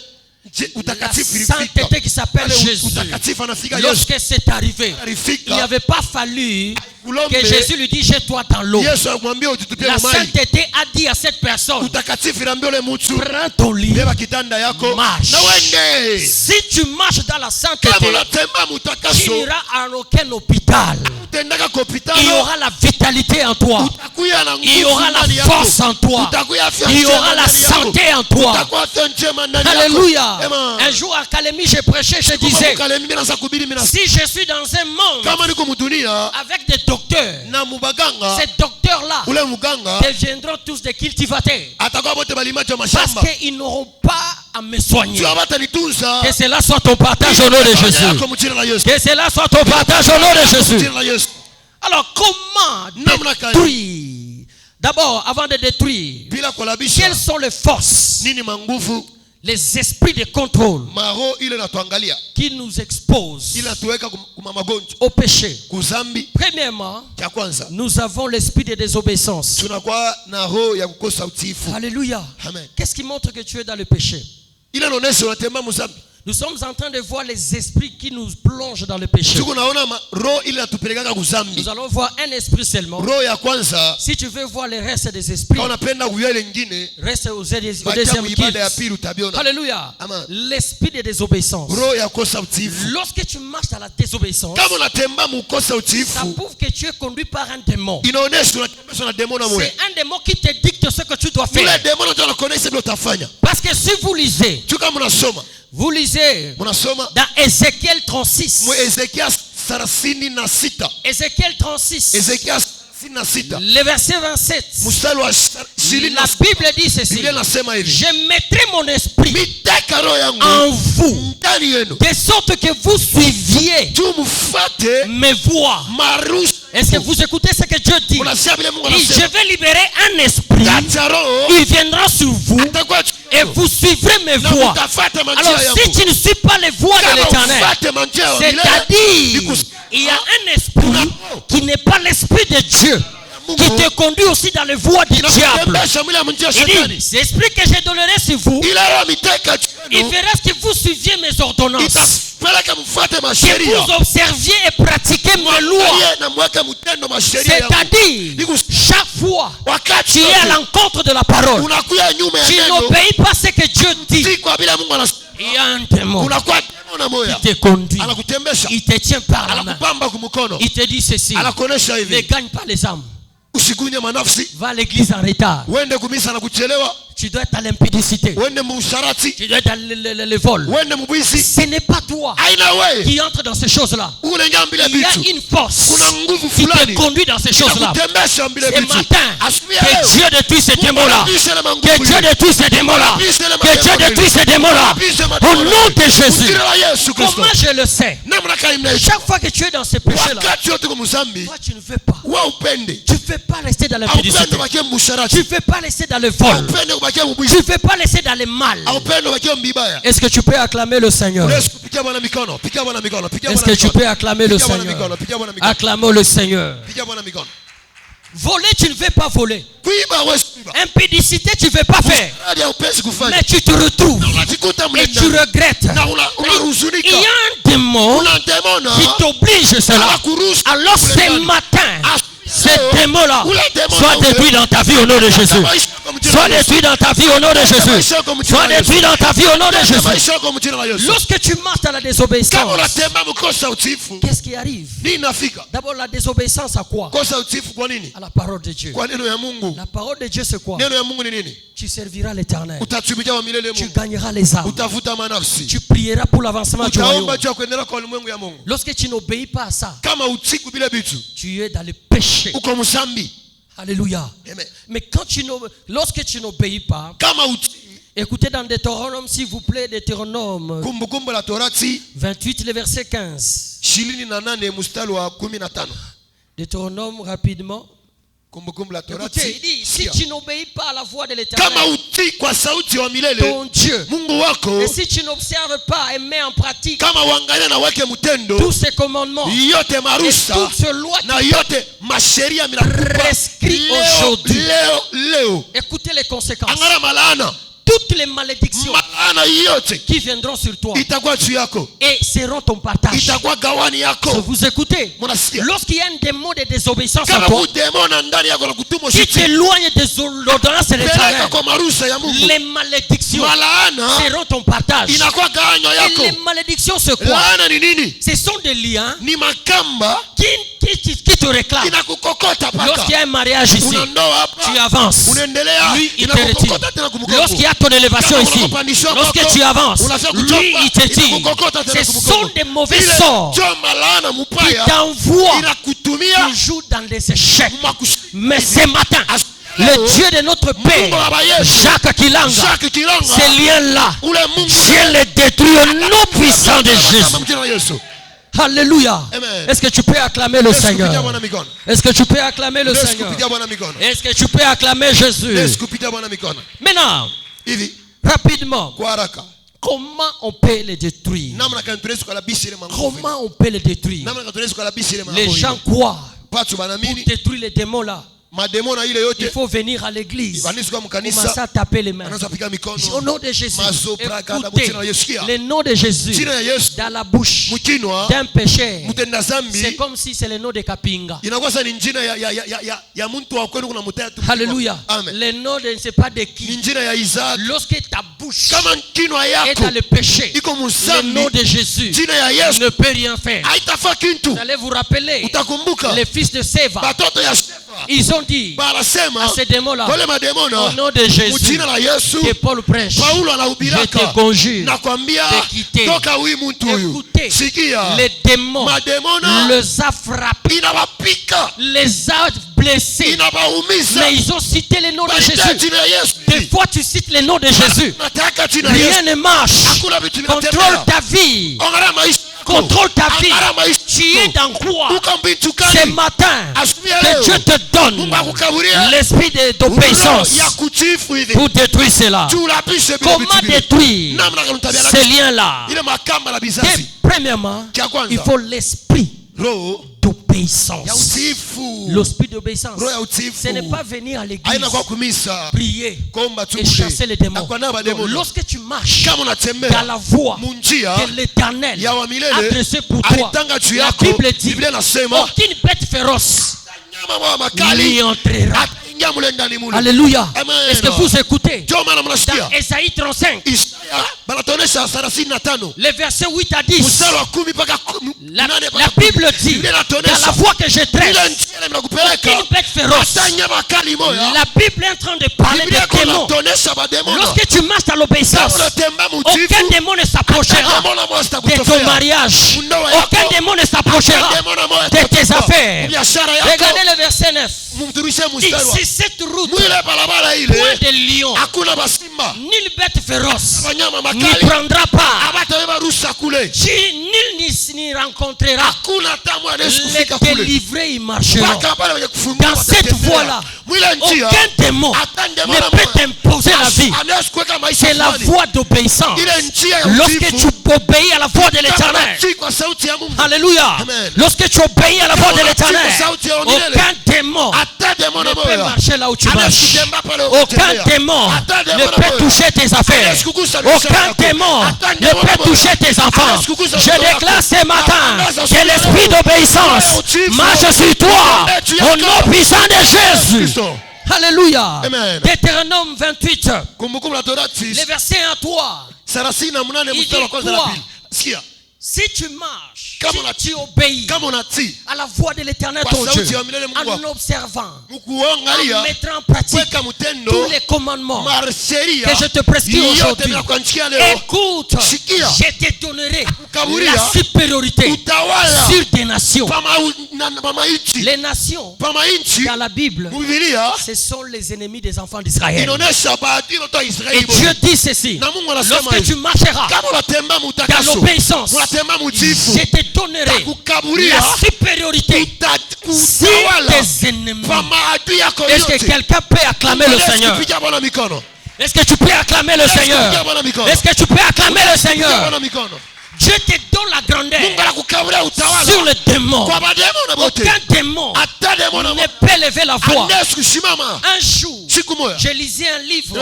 utakatifu ilifika. sainteté qui s'appelle Pale Jésus, utakatifu anafika Yesu. lorsque c'est arrivé, il Alifika. n'avait pas fallu Kulombe. que Jésus lui dise jette-toi dans l'eau. Yesu akamwambia ututupie La mai. sainteté a dit à cette personne, Utakatifu inaambia ule mtu prends ton lit, beba kitanda yako marche. na wende. Si tu marches dans la sainteté, Kama unatembea tu mutakaso, n'iras à aucun hôpital. utendaka kwa Il y hospitali. aura la vitalité en toi. Utakuya na Il y nguvu aura la ndani yako. force en toi. Utakuya afya Il y njema aura la ndani yako. santé en toi. Utakuwa afya njema ndani yako. Alléluia. Amen. Un jour à Calémie, j'ai prêché, je disais, Kale mimi naanza kuhubiri mimi na si je suis dans un monde kama niko mdunia avec des docteurs, na mubaganga ces docteurs-là ule muganga deviendront tous des cultivateurs. atakuwa bote balimacho Parce mashamba. qu'ils n'auront pas à me soigner. Tu abata nitunza. Que cela soit ton partage au nom de Jésus. Yako mchina la Yesu. Que cela soit ton partage au nom de Jésus. Mchina la Yesu. Alors, comment Namna gani? détruire? D'abord, avant de détruire, Bila kulabisha quelles sont les forces, nini manguvu les esprits de contrôle maro ile natuangalia qui nous exposent ile natuweka kuma magonjwa au péché? kuzambi. Premièrement, Cha kwanza nous avons l'esprit de désobéissance. tunakuwa na roho ya kukosa utiifu. Alléluia. Amen. Qu'est-ce qui montre que tu es dans le péché? Ile inaonyesha unatembea mzambi. Nous sommes en train de voir les esprits qui nous plongent dans le péché. Tuko naona roho ile natupelekanga kuzambi. Nous allons voir un esprit seulement. Roho ya kwanza Si tu veux voir le reste des esprits, kama unapenda kuyua ile nyingine reste au bakia deuxième ibada ya kilt. pili utabiona. Alléluia. Amen. L'esprit de désobéissance. Roho ya kukosa utiifu. Lorsque tu marches dans la désobéissance, Kama unatembea mkukosa ça utiifu prouve que tu es conduit par un démon. inaonyesha unatembea na demona moyo. C'est un démon qui te dicte ce que tu dois Yule faire. demona ndio anakuonesha vile utafanya. Parce que si vous lisez, Tu kama vous lisez mnasoma dans Ézéchiel 36. mu Ezekia 36. Ézéchiel 36. Ezekia 36. Le verset 27. Mstari wa 20. La Bible dit ceci. Biblia inasema hivi. Je mettrai mon esprit Miteka roho yangu en vous, ndani yenu. de sorte que vous suiviez Tu mfuate mes voies. marushi. Est-ce que vous écoutez ce que Dieu dit? Unasikia vile Mungu Et je anasema. vais libérer un esprit. Kati ya roho Il viendra sur vous atakuwa et vous suivrez mes na voies. mtafuata Alors manjia si yangu. tu ne suis pas les voies de Kama l'Éternel, ufuate manjia ya milele, c'est-à-dire il y a un esprit qui n'est pas l'esprit de Dieu, qui te conduit aussi dans les voies du diable. inakutembesha mwili ya manjia ya Il dit, shetani. c'est l'esprit que je donnerai sur vous, Ile roho miteka il yenu verra que vous suiviez mes ordonnances, itapeleka mfuate que masheria. vous observiez et pratiquiez mes lois. Angalie na mweke mtendo masheria yangu. C'est-à-dire, chaque fois Wakati tu es à yote l'encontre de la parole, unakuya nyuma ya tu neno n'obéis pas ce que Dieu dit, si kwa Il y a un démon qui te conduit. Il te tient par la main. Il te dit ceci. Ne gagne pas les âmes. Va à l'église en retard. Tu dois être à l'impudicité. Tu dois être à le vol. Ce n'est pas toi qui entre dans ces choses-là. Il y a une force qui te conduit dans ces choses-là. Ce matin, que Dieu détruise ces démons-là. Que Dieu détruise ces démons-là. Que Dieu détruise ces démons-là. Au nom de Jésus. Comment je le sais? Chaque fois que tu es dans ces péchés-là, toi tu ne veux pas. Tu ne veux pas rester dans l'impudicité. Tu ne veux pas rester dans le vol. Tu ne veux pas laisser dans le mal. Est-ce que tu peux acclamer le Seigneur? Est-ce que tu peux acclamer le Seigneur? Acclamons le Seigneur. Voler, tu ne veux pas voler. Impudicité, tu ne veux pas faire. Mais tu te retrouves et tu regrettes. Il y a un démon qui t'oblige cela. Alors ce matin, ce démon-là soit détruit dans ta vie au nom de Jésus. Sois détruit dans ta vie au nom de Jésus. Sois détruit dans ta vie au nom de Jésus. Lorsque tu marches dans la désobéissance, qu'est-ce qui arrive? D'abord la désobéissance à quoi? À la parole de Dieu. La parole de Dieu c'est quoi? Tu serviras l'Éternel. Tu gagneras les âmes. Tu prieras pour l'avancement du royaume. Lorsque tu n'obéis pas à ça, tu es dans le péché. Alléluia. Mais lorsque tu n'obéis pas, écoutez dans Deutéronome s'il vous plaît, Deutéronome 28 le verset 15. Deutéronome rapidement. Écoutez, il dit, si tu n'obéis pas à la voix de l'Éternel, ton Dieu, et si tu n'observes pas et mets en pratique tous ces commandements et toutes ces lois prescrites aujourd'hui, écoutez les conséquences. Toutes les malédictions qui viendront sur toi et seront ton partage. Si vous écoutez, lorsqu'il y a un démon de désobéissance à toi qui t'éloigne des ordonnances de l'Éternel, les malédictions seront ton partage. Et les malédictions c'est quoi? Ce sont des liens qui te réclament. Lorsqu'il y a un mariage ici, tu avances, lui il te retire. Lorsqu'il y a ton élévation ici, lorsque tu avances, lui il te tire. Ce sont des mauvais sorts qui t'envoient toujours dans les échecs. Mais ce matin, le Dieu de notre Père, Jacques Kilanga, ces liens-là, Dieu les détruit au nom puissant de Jésus. Alléluia. Est-ce que tu peux acclamer le Seigneur? Est-ce que tu peux acclamer le Seigneur? Est-ce que tu peux acclamer Jésus? Maintenant, rapidement, comment on peut les détruire? Comment on peut les détruire? Les gens croient pour détruire les démons là. Il faut venir à l'église. Commencer à taper les mains. Au nom de Jésus. Écoutez, le nom de Jésus dans la bouche d'un pécheur, c'est comme si c'est le nom de Kapinga. Alléluia. Le nom de ne sais pas de qui. Lorsque ta bouche est dans le péché, le nom de Jésus ne peut rien faire. Vous allez vous rappeler les fils de Séva. Ils ont dit à ces démons-là, au nom de Jésus, que Paul prêche, je te conjure de quitter. Écoutez, les démons les a frappés, les a blessés, mais ils ont cité le nom de Jésus. Des fois tu cites le nom de Jésus, rien ne marche. Contrôle ta vie. Contrôle ta vie. Tu es dans quoi? Ce matin, que Dieu te donne l'esprit d'obéissance pour détruire cela. Comment détruire ces liens-là? Premièrement, il faut l'esprit d'obéissance. L'esprit d'obéissance, ce n'est pas venir à l'église, prier et chasser les démons. Lorsque tu marches dans la voie que l'Éternel a dressée pour toi, la Bible dit aucune bête féroce n'y entrera. Alléluia. Est-ce que vous écoutez? Dans Ésaïe 35, les versets 8 à 10, la Bible dit, dans la voie que je traite, aucune bête féroce. La Bible est en train de parler des démons. Lorsque tu marches dans l'obéissance, aucun démon ne s'approchera de ton mariage. Aucun démon ne s'approchera de tes affaires. Regardez le verset 9. Si cette route, point de lion, nulle bête féroce n'y prendra pas. Nul n'y rencontrera. Les délivrés y marcheront. Dans cette voie-là, aucun démon ne peut t'imposer la vie. C'est la voie d'obéissance. Lorsque tu obéis à la voix de l'Éternel, alléluia, lorsque tu obéis à la voix de l'Éternel, aucun démon ne peut marcher là où tu marches. Aucun démon ne peut toucher tes affaires. Aucun démon ne peut toucher tes enfants. Je déclare ce matin que l'esprit d'obéissance marche sur toi au nom puissant de Jésus. Alléluia. Deutéronome 28, les versets 1 à 3. Il dit quoi? Si tu marches, si tu obéis à la voix de l'Éternel ton Dieu, en observant, en mettant en pratique tous les commandements que je te prescris aujourd'hui, écoute, je te donnerai la supériorité sur des nations. Les nations, dans la Bible, ce sont les ennemis des enfants d'Israël. Et Dieu dit ceci: lorsque tu marcheras dans l'obéissance, je te donnerai la supériorité sur tes ennemis. Est-ce que quelqu'un peut acclamer le Seigneur? Est-ce que tu peux acclamer le Seigneur? Est-ce que tu peux acclamer le Seigneur? Dieu te donne la grandeur sur le démon. Aucun démon ne peut lever la voix. Un jour, je lisais un livre.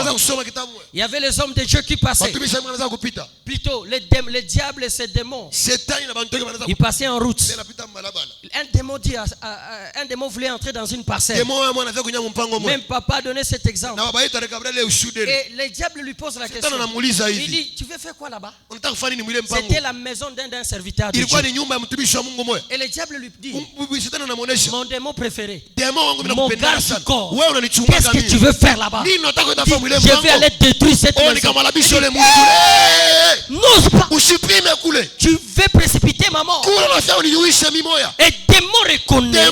Il y avait les hommes de Dieu qui passaient. Plutôt, les diables et ces démons, ils passaient en route. Un démon voulait entrer dans une parcelle. Même papa a donné cet exemple. Et les diables lui posent la question. Il dit: tu veux faire quoi là-bas? C'était la maison d'un serviteur de Dieu. Et le diable lui dit: mon démon préféré, mon garde corps, qu'est-ce que tu veux faire là-bas? Je vais aller détruire cette maison. N'ose pas. Tu veux précipiter ma mort. Et démon reconnaît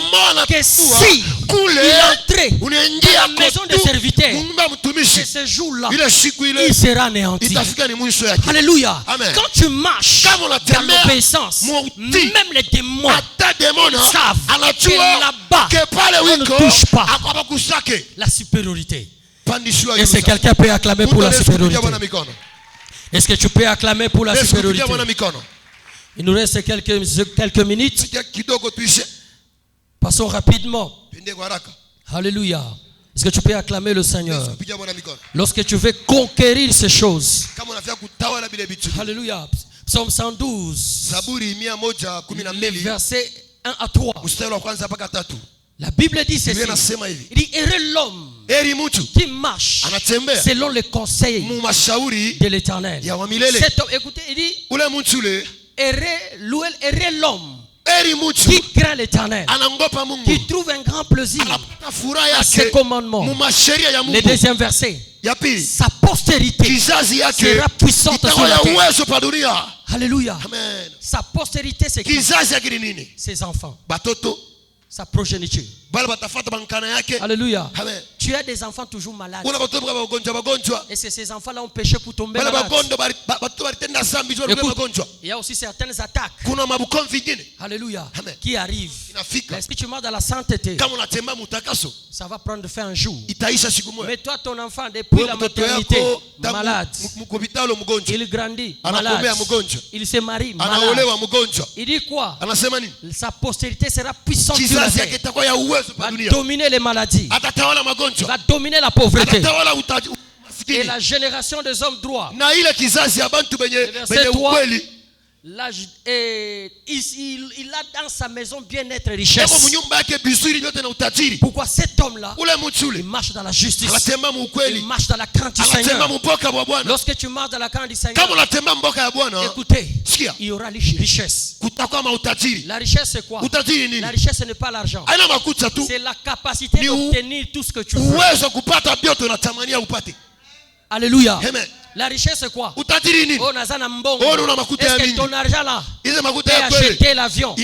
que si il entrait dans la maison des serviteurs, et ce jour-là, il sera anéanti. Alléluia. Quand tu marches dans l'obéissance, même les démons savent que là-bas, on ne touche pas la supériorité. Est-ce que quelqu'un peut acclamer pour la supériorité? Est-ce que tu peux acclamer pour la supériorité? Il nous reste quelques minutes. Passons rapidement. Alléluia. Est-ce que tu peux acclamer le Seigneur? Lorsque tu veux conquérir ces choses. Alléluia. Psaume 112. Les versets 1 à 3. La Bible dit ceci. Il dit: heureux l'homme qui marche selon les conseils de l'Éternel. Écoutez, il dit: heureux l'homme qui craint l'Éternel, qui trouve un grand plaisir à ses commandements. Le deuxième verset: sa postérité sera puissante sur la terre. Alléluia. Sa postérité, c'est qui? Ses enfants, sa progéniture. Alléluia. Tu as des enfants toujours malades. Et c'est ces enfants-là ont péché pour tomber malades. Écoute, il y a aussi certaines attaques, alléluia, qui arrivent. L'esprit, tu marches dans la sainteté, ça va prendre fin un jour. Mais toi, ton enfant, depuis la maternité, malade, il grandit malade, il se marie malade. Il dit quoi? Sa postérité sera puissante sur la terre, va dominer les maladies, va dominer la pauvreté. Et la génération des hommes droits, verset 3, il a dans sa maison bien-être et richesse. Pourquoi cet homme-là, il marche dans la justice, il marche dans la crainte du Seigneur. Lorsque tu marches dans la crainte du Seigneur, écoutez, il y aura richesse. La richesse c'est quoi? La richesse ce n'est pas l'argent, c'est la capacité d'obtenir tout ce que tu veux. Alléluia. Amen. La richesse c'est quoi? Oh, est-ce que ton argent là peut acheter l'avion?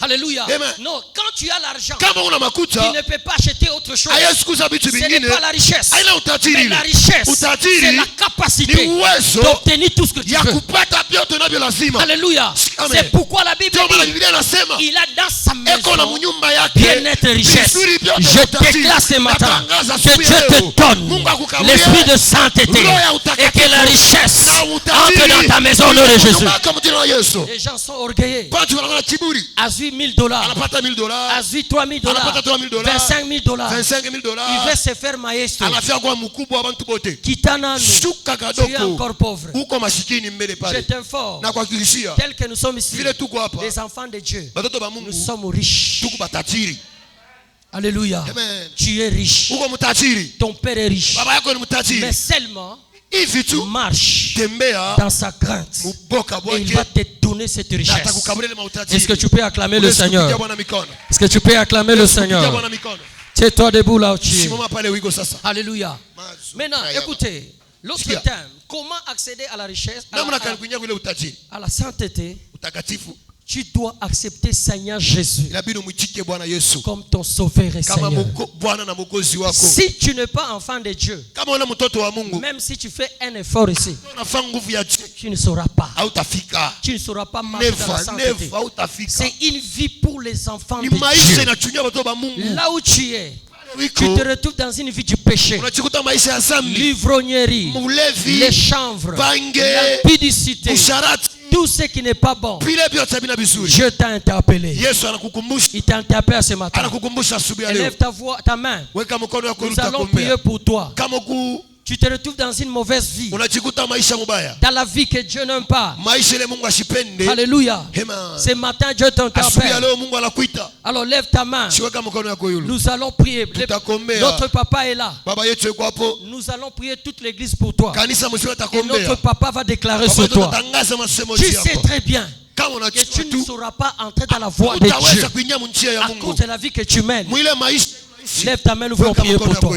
Alléluia. Amen. Non, quand tu as l'argent, tu ne peux pas acheter autre chose. Ce n'est pas la richesse. Mais la richesse, c'est la capacité d'obtenir tout ce que tu veux. Alléluia. C'est pourquoi la Bible dit il a dans sa maison bien-être et richesse. Je déclare ce matin que Dieu te donne l'esprit de sainteté et que la richesse entre dans ta maison au nom de Jésus. Les gens sont orgueilleux. Azui $1000, Azui $3000, $25,000. Il veut se faire maestro. Kitana, tu es encore pauvre. Je t'informe, tel que nous sommes ici, les enfants de Dieu, nous sommes riches. Alléluia. Amen. Tu es riche. Ton père est riche. Mais seulement tu marches dans sa crainte et il va te donner cette richesse. Est-ce que tu peux acclamer le Seigneur? Est-ce que tu peux acclamer le Seigneur? Tiens-toi debout là où tu es. Alléluia. Maintenant, écoutez, l'autre thème, comment accéder à la richesse, à la sainteté? Tu dois accepter Seigneur Jésus comme ton sauveur et Seigneur. Si tu n'es pas enfant de Dieu, même si tu fais un effort ici, tu ne sauras pas. Tu ne sauras pas marcher dans la sainteté. C'est une vie pour les enfants de Dieu. Là où tu es, tu te retrouves dans une vie du péché, l'ivrognerie, les chanvres, l'impudicité, tout ce qui n'est pas bon. Dieu t'a interpellé. Il t'a interpellé ce matin. Élève ta main. Nous allons prier pour toi. Tu te retrouves dans une mauvaise vie, dans la vie que Dieu n'aime pas. Alléluia. Ce matin Dieu t'interpelle. Alors lève ta main. Nous allons prier. Notre papa est là. Nous allons prier toute l'église pour toi. Et notre papa va déclarer sur toi. Tu sais très bien que tu ne sauras pas entrer dans la voie de Dieu à cause de la vie que tu mènes. Lève ta main, nous voulons prier pour toi.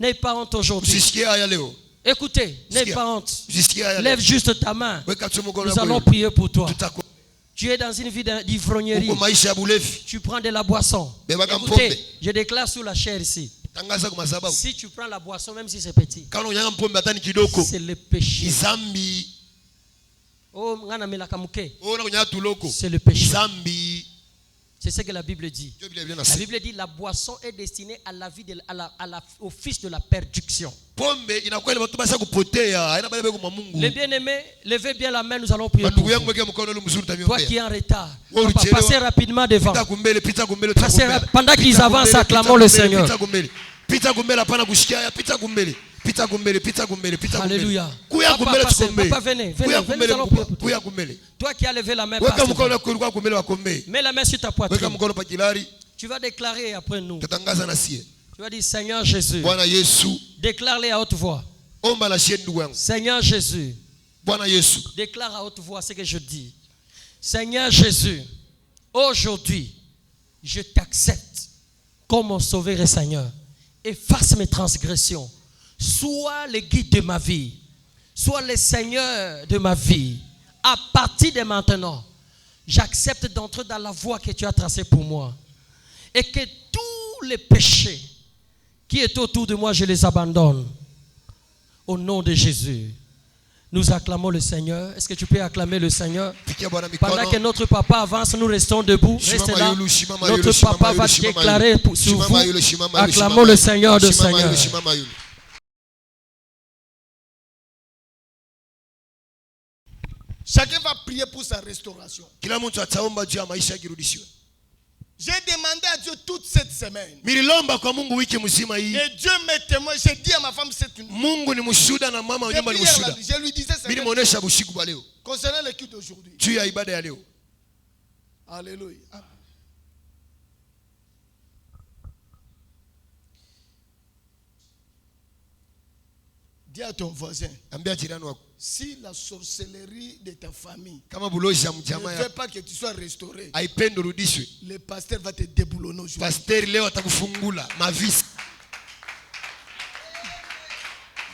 N'aie pas honte aujourd'hui. Écoutez, n'aie pas honte. Lève juste ta main. Nous allons prier pour toi. Tu es dans une vie d'ivrognerie. Tu prends de la boisson. Écoutez, je déclare sur la chair ici. Si tu prends la boisson, même si c'est petit, c'est le péché. Oh, c'est le péché. C'est ce que la Bible dit. La Bible dit la boisson est destinée à la vie au fils de la perdition. Les bien-aimés, levez bien la main, nous allons prier pour vous. Toi qui es en retard, passez rapidement devant. Pendant qu'ils avancent, acclamons le Seigneur. Alléluia. Papa, venez, nous allons prier pour toi. Toi qui as levé la main, mets la main sur ta poitrine. Tu vas déclarer après nous. Tu vas dire Seigneur Jésus. Déclare-les à haute voix. Seigneur Jésus. Déclare à haute voix ce que je dis. Seigneur Jésus, aujourd'hui, je t'accepte comme mon sauveur et Seigneur. Efface mes transgressions. Sois le guide de ma vie. Sois le Seigneur de ma vie. À partir de maintenant, j'accepte d'entrer dans la voie que tu as tracée pour moi. Et que tous les péchés qui est autour de moi, je les abandonne. Au nom de Jésus. Nous acclamons le Seigneur. Est-ce que tu peux acclamer le Seigneur? Pendant que notre papa avance, nous restons debout. Restez là. Notre papa va déclarer sur vous. Acclamons le Seigneur de Seigneur. Chacun va prier pour sa restauration. J'ai demandé à Dieu toute cette semaine. Mililomba kwa Mungu wiki mzima hii. Et Dieu me témoigne. J'ai dit à ma femme c'est une. Mungu ni mshuhuda na mama wa nyumba ni mshuhuda. Je lui disais ça. Nilimuonesha bushiku wa leo. Concernant le culte d'aujourd'hui. Juu ya ibada ya leo. Alléluia. Dis à ton voisin. Ambia jirani wako. Si la sorcellerie de ta famille kama bulozi ya ne mjamaa veut pas que tu sois restauré, haipende urudishwe, le pasteur va te déboulonner aujourd'hui. pasteur leo atakufungula mavisi.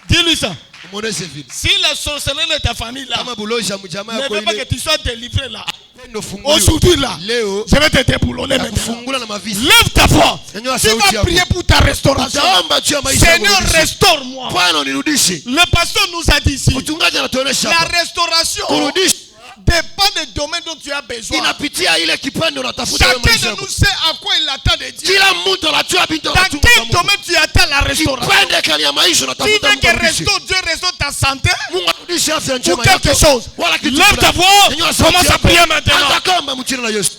Dis-lui ça. Umuoneshe vile. Si la sorcellerie de ta famille là Kama bulozi ya mjamaa ne yako veut pas ile que tu sois délivré là, pendo funguliwa. aujourd'hui là, Leo je vais te déboulonner maintenant. atakufungula na mavisi. Lève ta voix. Nyanyua Tu sauti vas yako. prier pour ta restauration. Utaomba juu ya maisha yako. Seigneur, restaure-moi. Bwana unirudishe. Le pasteur nous a dit ici, Mchungaji anatuonesha la hapa. restauration Kurudisha dépend du domaine dont tu as besoin. inapitia ile kipande unatafuta wewe Chacun maisha de yako. nous sait à quoi il attend de Dieu. Kila mtu anajua binti Dans anachunga quel Mungu. domaine tu attends la restauration? Kipande kali ya maisha Tu unatafuta veux Mungu que arudishe. Dieu restaure ta santé Mungu arudishe afya ou njema quelque yako. chose. Wala kitu Lève ta fulani. voix. Nyanyua sauti Commence à yako. prier maintenant. Anza kuomba mchina na Yesu.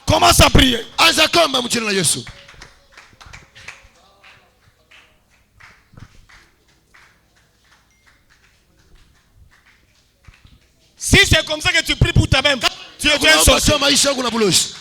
Commence à prier. Anza kuomba mchina na Yesu. Si c'est comme ça que tu pries pour toi-même, tu es un Unaomba sorcier. sio maisha yako na bulozi.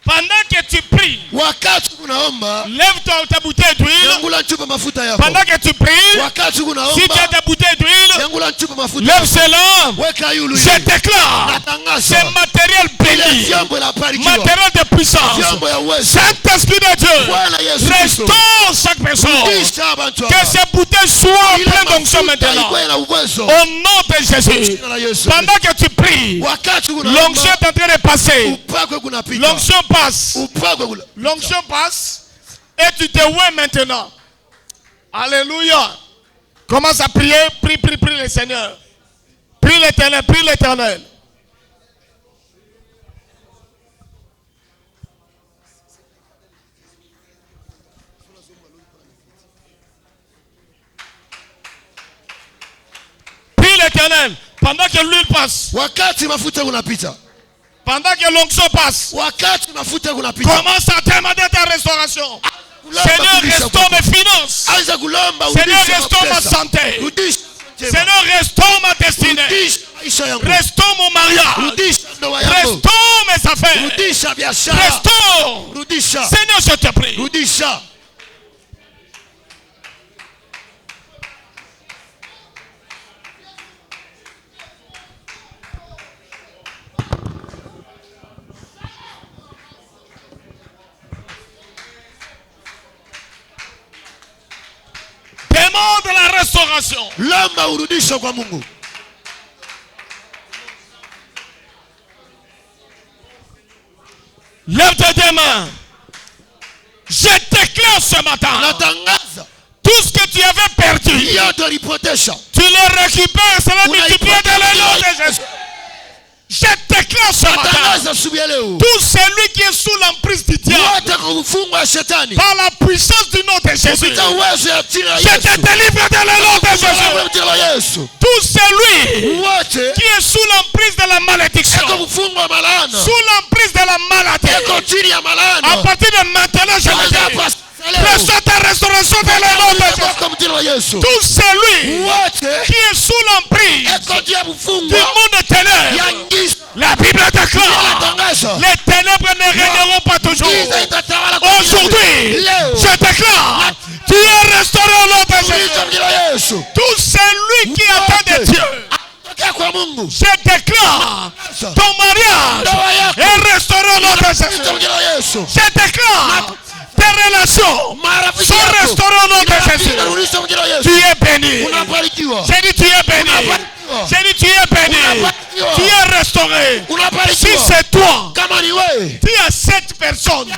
Pendant que tu pries, Wakati unaomba, lève-toi ta bouteille d'huile. yangula chupa mafuta yako. Pendant que tu pries, Wakati si tu as unaomba, ta bouteille d'huile, yangula chupa mafuta. lève cela. Weka yulu Je hii. déclare, Natangaza. c'est matériel Ile béni, vyombo la barikiwa. matériel de puissance. Vyombo ya uwezo. Saint-Esprit de Dieu, Bwana Yesu Kristo. restaure chaque personne. Rudisha abantu Que hapa. ces bouteilles soient Ile pleines d'onction mafuta maintenant. ikuwe na uwezo. Au nom de Jésus. Jina la Yesu. Pendant que tu pries, Wakati l'onction unaomba, est en train de passer. upakwe kunapita. L'onction passe. Upakwe kuna. L'onction passe. Et tu te vois maintenant. Alléluia. Commence à prier. Prie, prie, prie le Seigneur. Prie l'Éternel, prie l'Éternel. Prie l'Éternel. Pendant que l'huile passe. Wakati mafuta kunapita. Pendant que l'onction passe. Wakati mafuta kunapita. Commence à demander ta restauration. Seigneur, restaure mes finances. Anza kulomba Seigneur, urudishe restaure ma mapesa. santé. Rudisha njema. Seigneur, restaure ma destinée. Rudisha maisha yangu. Restaure mon mariage. Rudisha ndoa yangu. Restaure mes affaires. Rudisha biashara. Restaure. Rudisha. Seigneur, je te prie. Rudisha. Demande la restauration. Lomba urudisho kwa Mungu. Lève tes deux mains. Je déclare ce matin. Natangaza. Tout ce que tu avais perdu, Yote ulipotesha. tu le récupères. C'est la multiplié de l'élan de Jésus. Je déclare ce matin. Natangaza asubuhi ya leo. Tout celui qui est sous l'emprise du diable, Wote kwa mfungo wa shetani. par la puissance du nom de Jésus, Kupita uwezo ya jina la je Yesu. te délivre de l'élan de Kwa Jésus. jina la Yesu. Tout celui Wote qui est sous l'emprise de la malédiction, eko mfungo wa malaana. sous l'emprise de la maladie, Eko chini ya à malaana. partir de maintenant, je le dis, reçois ta restauration de l'élan de Jésus. Kwa jina la Yesu. Tout celui Wote qui est sous l'emprise eko juu ya du mfungo monde de ténèbres, ya giza. la Bible déclare, Natangaza. les ténèbres ne régneront pas toujours. Giza itatawala kwa Aujourd'hui, leo. je déclare, tu es restauré au nom de Rudisha Jésus. jina la Yesu. Tout celui qui attend de Dieu, Tokea kwa Mungu. je déclare, ton mariage est restauré au nom de Rudisha Jésus. jina la Yesu. Je déclare, tes relations Marafiki sont yako. restaurées au nom de Jésus. Rudisha jina la Yesu. Tu es béni. Unabarikiwa. J'ai dit tu es béni. J'ai dit tu es béni. Tu es restauré. Si Unabarikiwa. c'est toi, Kama ni wewe. dis à cette personne,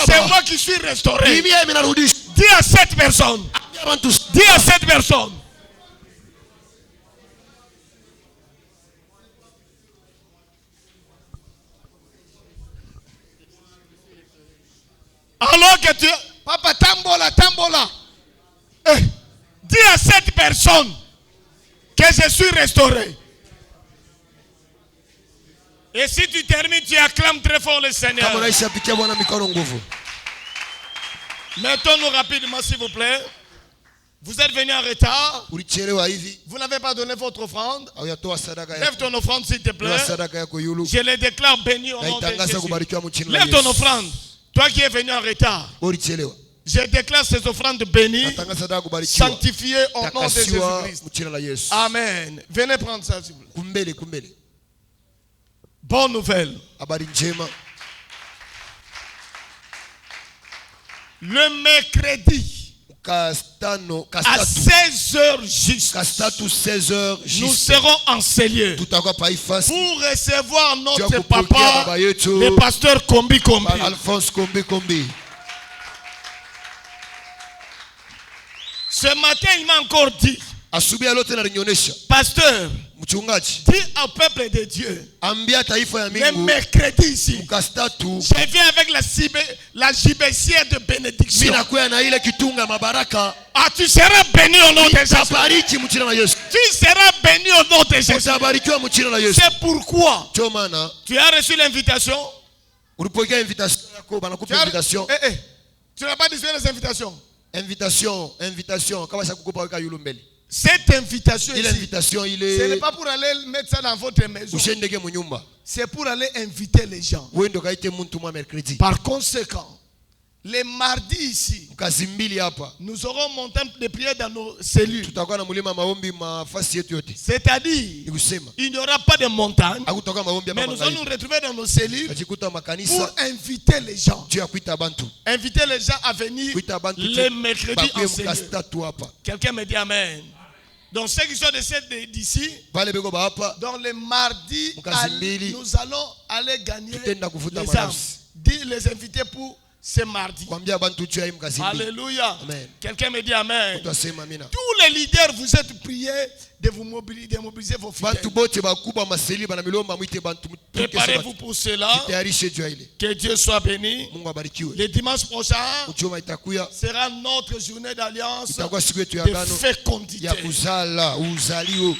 c'est moi qui suis restauré. Mimi mimi narudisha. Dis à cette personne, Abantu dis à cette personne. Alors que tu... Papa, tambola, tambola. personne que je suis restauré. Et si tu termines, tu acclames très fort le Seigneur. Kama unaishapikia Bwana mikono nguvu. Mettons-nous rapidement, s'il vous plaît. Vous êtes venu en retard. Ulichelewa hivi. Vous n'avez pas donné votre offrande. Hauyatoa sadaka Lève yako. ton offrande, s'il te plaît. Toa sadaka yako yulu. Je les déclare bénis au Na nom de itangaza Jésus. kubarikiwa mchini la Lève ton Yesu. offrande. Toi qui es venu en retard. Ulichelewa. Je déclare ces offrandes bénies, Natangaza sadaka kubarikiwa. sanctifiées au nom de Takasiwa Jésus-Christ. mchini la Yesu. Amen. Venez prendre ça, s'il vous plaît. Kumbele. Bonne nouvelle. Habari njema. Le mercredi, Kastano, à kastatu. 16h juste, Kastatu 16h nous juste. serons en Seigneur Tutakuwa paifasi. pour recevoir notre Tu as compris, papa, baba yetu. le pasteur Kombi Kombi. Alphonse Kombi. Ce matin, il m'a encore dit, Asubuhi ya lote nalinyonyesha. pasteur, Mchungaji, dis au peuple de Dieu, ambia taifa ya le Mungu mercredi ici, kastatu. je viens avec la gibecière de bénédiction. Mimi nakuya na ile kitunga mabaraka. Ah, tu seras béni au nom de Jésus. Utabariki mchina la Yesu. Tu seras béni au nom de Jésus. Utabarikiwa mchina la Yesu. C'est pourquoi Ndio maana tu as reçu l'invitation. ulipokea invitation yako banakupa invitation. Tu n'as pas décidé les invitations. Invitation. Kama sasa kukupa weka yulu mbele. Cette invitation Ile ici, invitation ce ile n'est pas pour aller mettre ça dans votre maison. ushendege munyumba. C'est pour aller inviter les gens. Wewe ndo kaite mtu mwa mercredi. Par conséquent, les mardis ici, Kazi mbili hapa. nous aurons mon temple de prière dans nos cellules. Tutakuwa na mulima maombi mafasi yetu yote. C'est-à-dire, Nikusema il n'y aura pas de montagne, hakutakuwa maombi mais hapa nous allons nous magharibi. retrouver dans nos cellules Tajikuta pour makanisa inviter les gens. juu ya kuita abantu. Inviter les gens à venir Kuita abantu les mercredis en Seigneur. mkastatu hapa. Quelqu'un me dit Amen. Donc ceux qui sont d'ici, Vale bego ba hapa. dans les mardis, Mkazimbili. nous allons aller gagner Tutenda kuvuta les âmes. manafsi. Dis les inviter pour ce mardi. Kwambia abantu juu ya mkazimbili. Alléluia. Amen. Quelqu'un me dit Amen. Tutasema amina. Tous les leaders, vous êtes priés de vous mobiliser vos fidèles. Bantu bote bakubwa maseli bana milomba mwite bantu. Préparez-vous pour cela. Tayarishe juu ya ile. Que Dieu soit béni. Mungu abarikiwe. Le dimanche prochain Uchoma itakuya. sera notre journée d'alliance, Itakuwa siku yetu ya de agano fécondité. ya kuzala, uzalio.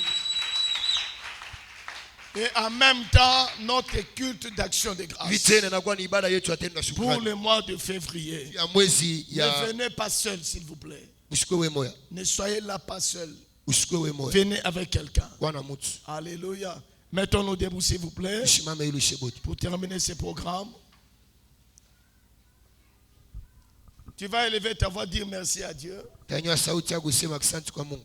Et en même temps, notre culte d'action de grâce. Vitene nakuwa ni ibada yetu ya tendo la Pour shukrani. le mois de février. Ya mwezi ya Ne venez pas seul, s'il vous plaît. usikwe we moya. Ne soyez là pas seul. Usikwe we moya. Venez avec quelqu'un. Bwana mtu. Alléluia. Mettons-nous debout, s'il vous plaît, Ushimame ili sheboti. pour terminer ce programme. Tu vas élever ta voix, dire merci à Dieu. Tanywa sauti yako usema asante kwa Mungu.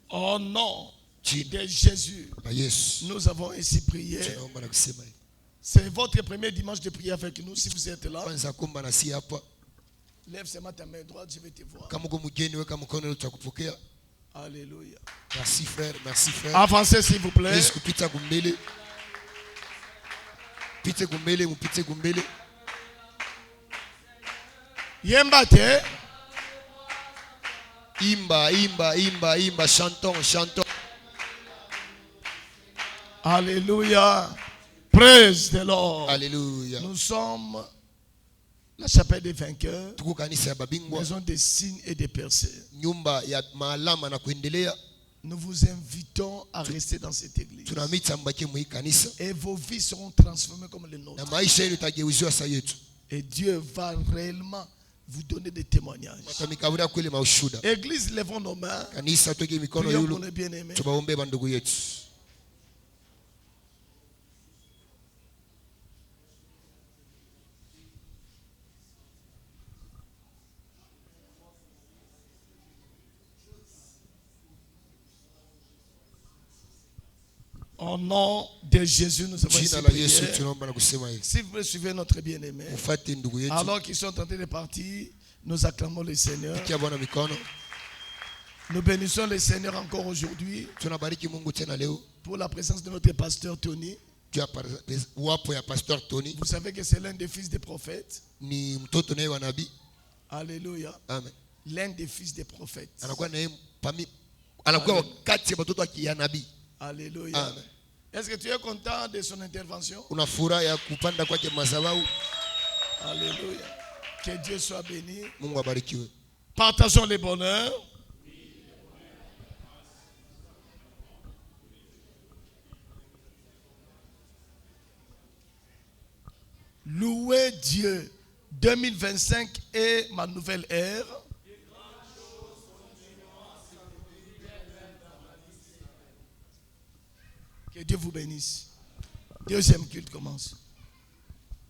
Au nom Chini de Jésus, na Yesu. nous avons ainsi prié. Tunaomba na kusema hivi. C'est votre premier dimanche de prière avec nous. Si vous êtes là, Kwanza kuomba na si hapa. lève seulement ta main droite, je vais te voir. Kama uko mgeni weka mkono ili tutakupokea. Alléluia. Merci frère, merci frère. Avancez, s'il vous plaît. Yesu kupita kumbele. Pite kumbele, mpite kumbele. Yembate. Imba, chantons. Alléluia. Praise the Lord. Alléluia. Nous sommes la chapelle des vainqueurs, Tuko kanisa ya babingwa, maison des signes et des percées. nyumba ya maalama na kuendelea. Nous vous invitons à rester dans cette église. Tunamita mbaki mu kanisa Et vos vies seront transformées comme les nôtres. na maisha yenu itageuziwa saa yetu. Et Dieu va réellement vous donner des témoignages. Tutamikaburia kweli maushuda. Église, levons nos mains. Kanisa tuweke mikono Prions pour yulu. nos bien-aimés. Tubaombe bandugu yetu. Au nom de Jésus, nous avons Jina ici la Yesu prié. tunaomba na kusema hivi. Si vous voulez suivre notre bien-aimé, Mfuate ndugu yetu. alors qu'ils sont en train de partir, nous acclamons le Seigneur. Kia Bwana mikono. Nous bénissons le Seigneur encore aujourd'hui Tunabariki Mungu tena leo. pour la présence de notre pasteur Tony. tu as wapo ya pasteur Tony Vous savez que c'est l'un des fils des prophètes. ni mtoto naye wa nabii. Alléluia. Amen. L'un des fils des prophètes. Anakuwa naye anakuwa wakati ya watoto ya nabii. Alléluia. Amen. Est-ce que tu es content de son intervention? Una furaha ya kupanda kwake madhabahu. Alléluia. Que Dieu soit béni. Mungu abarikiwe. Partageons les bonheurs. Louez Dieu. 2025 est ma nouvelle ère. Que Dieu vous bénisse. Deuxième culte commence.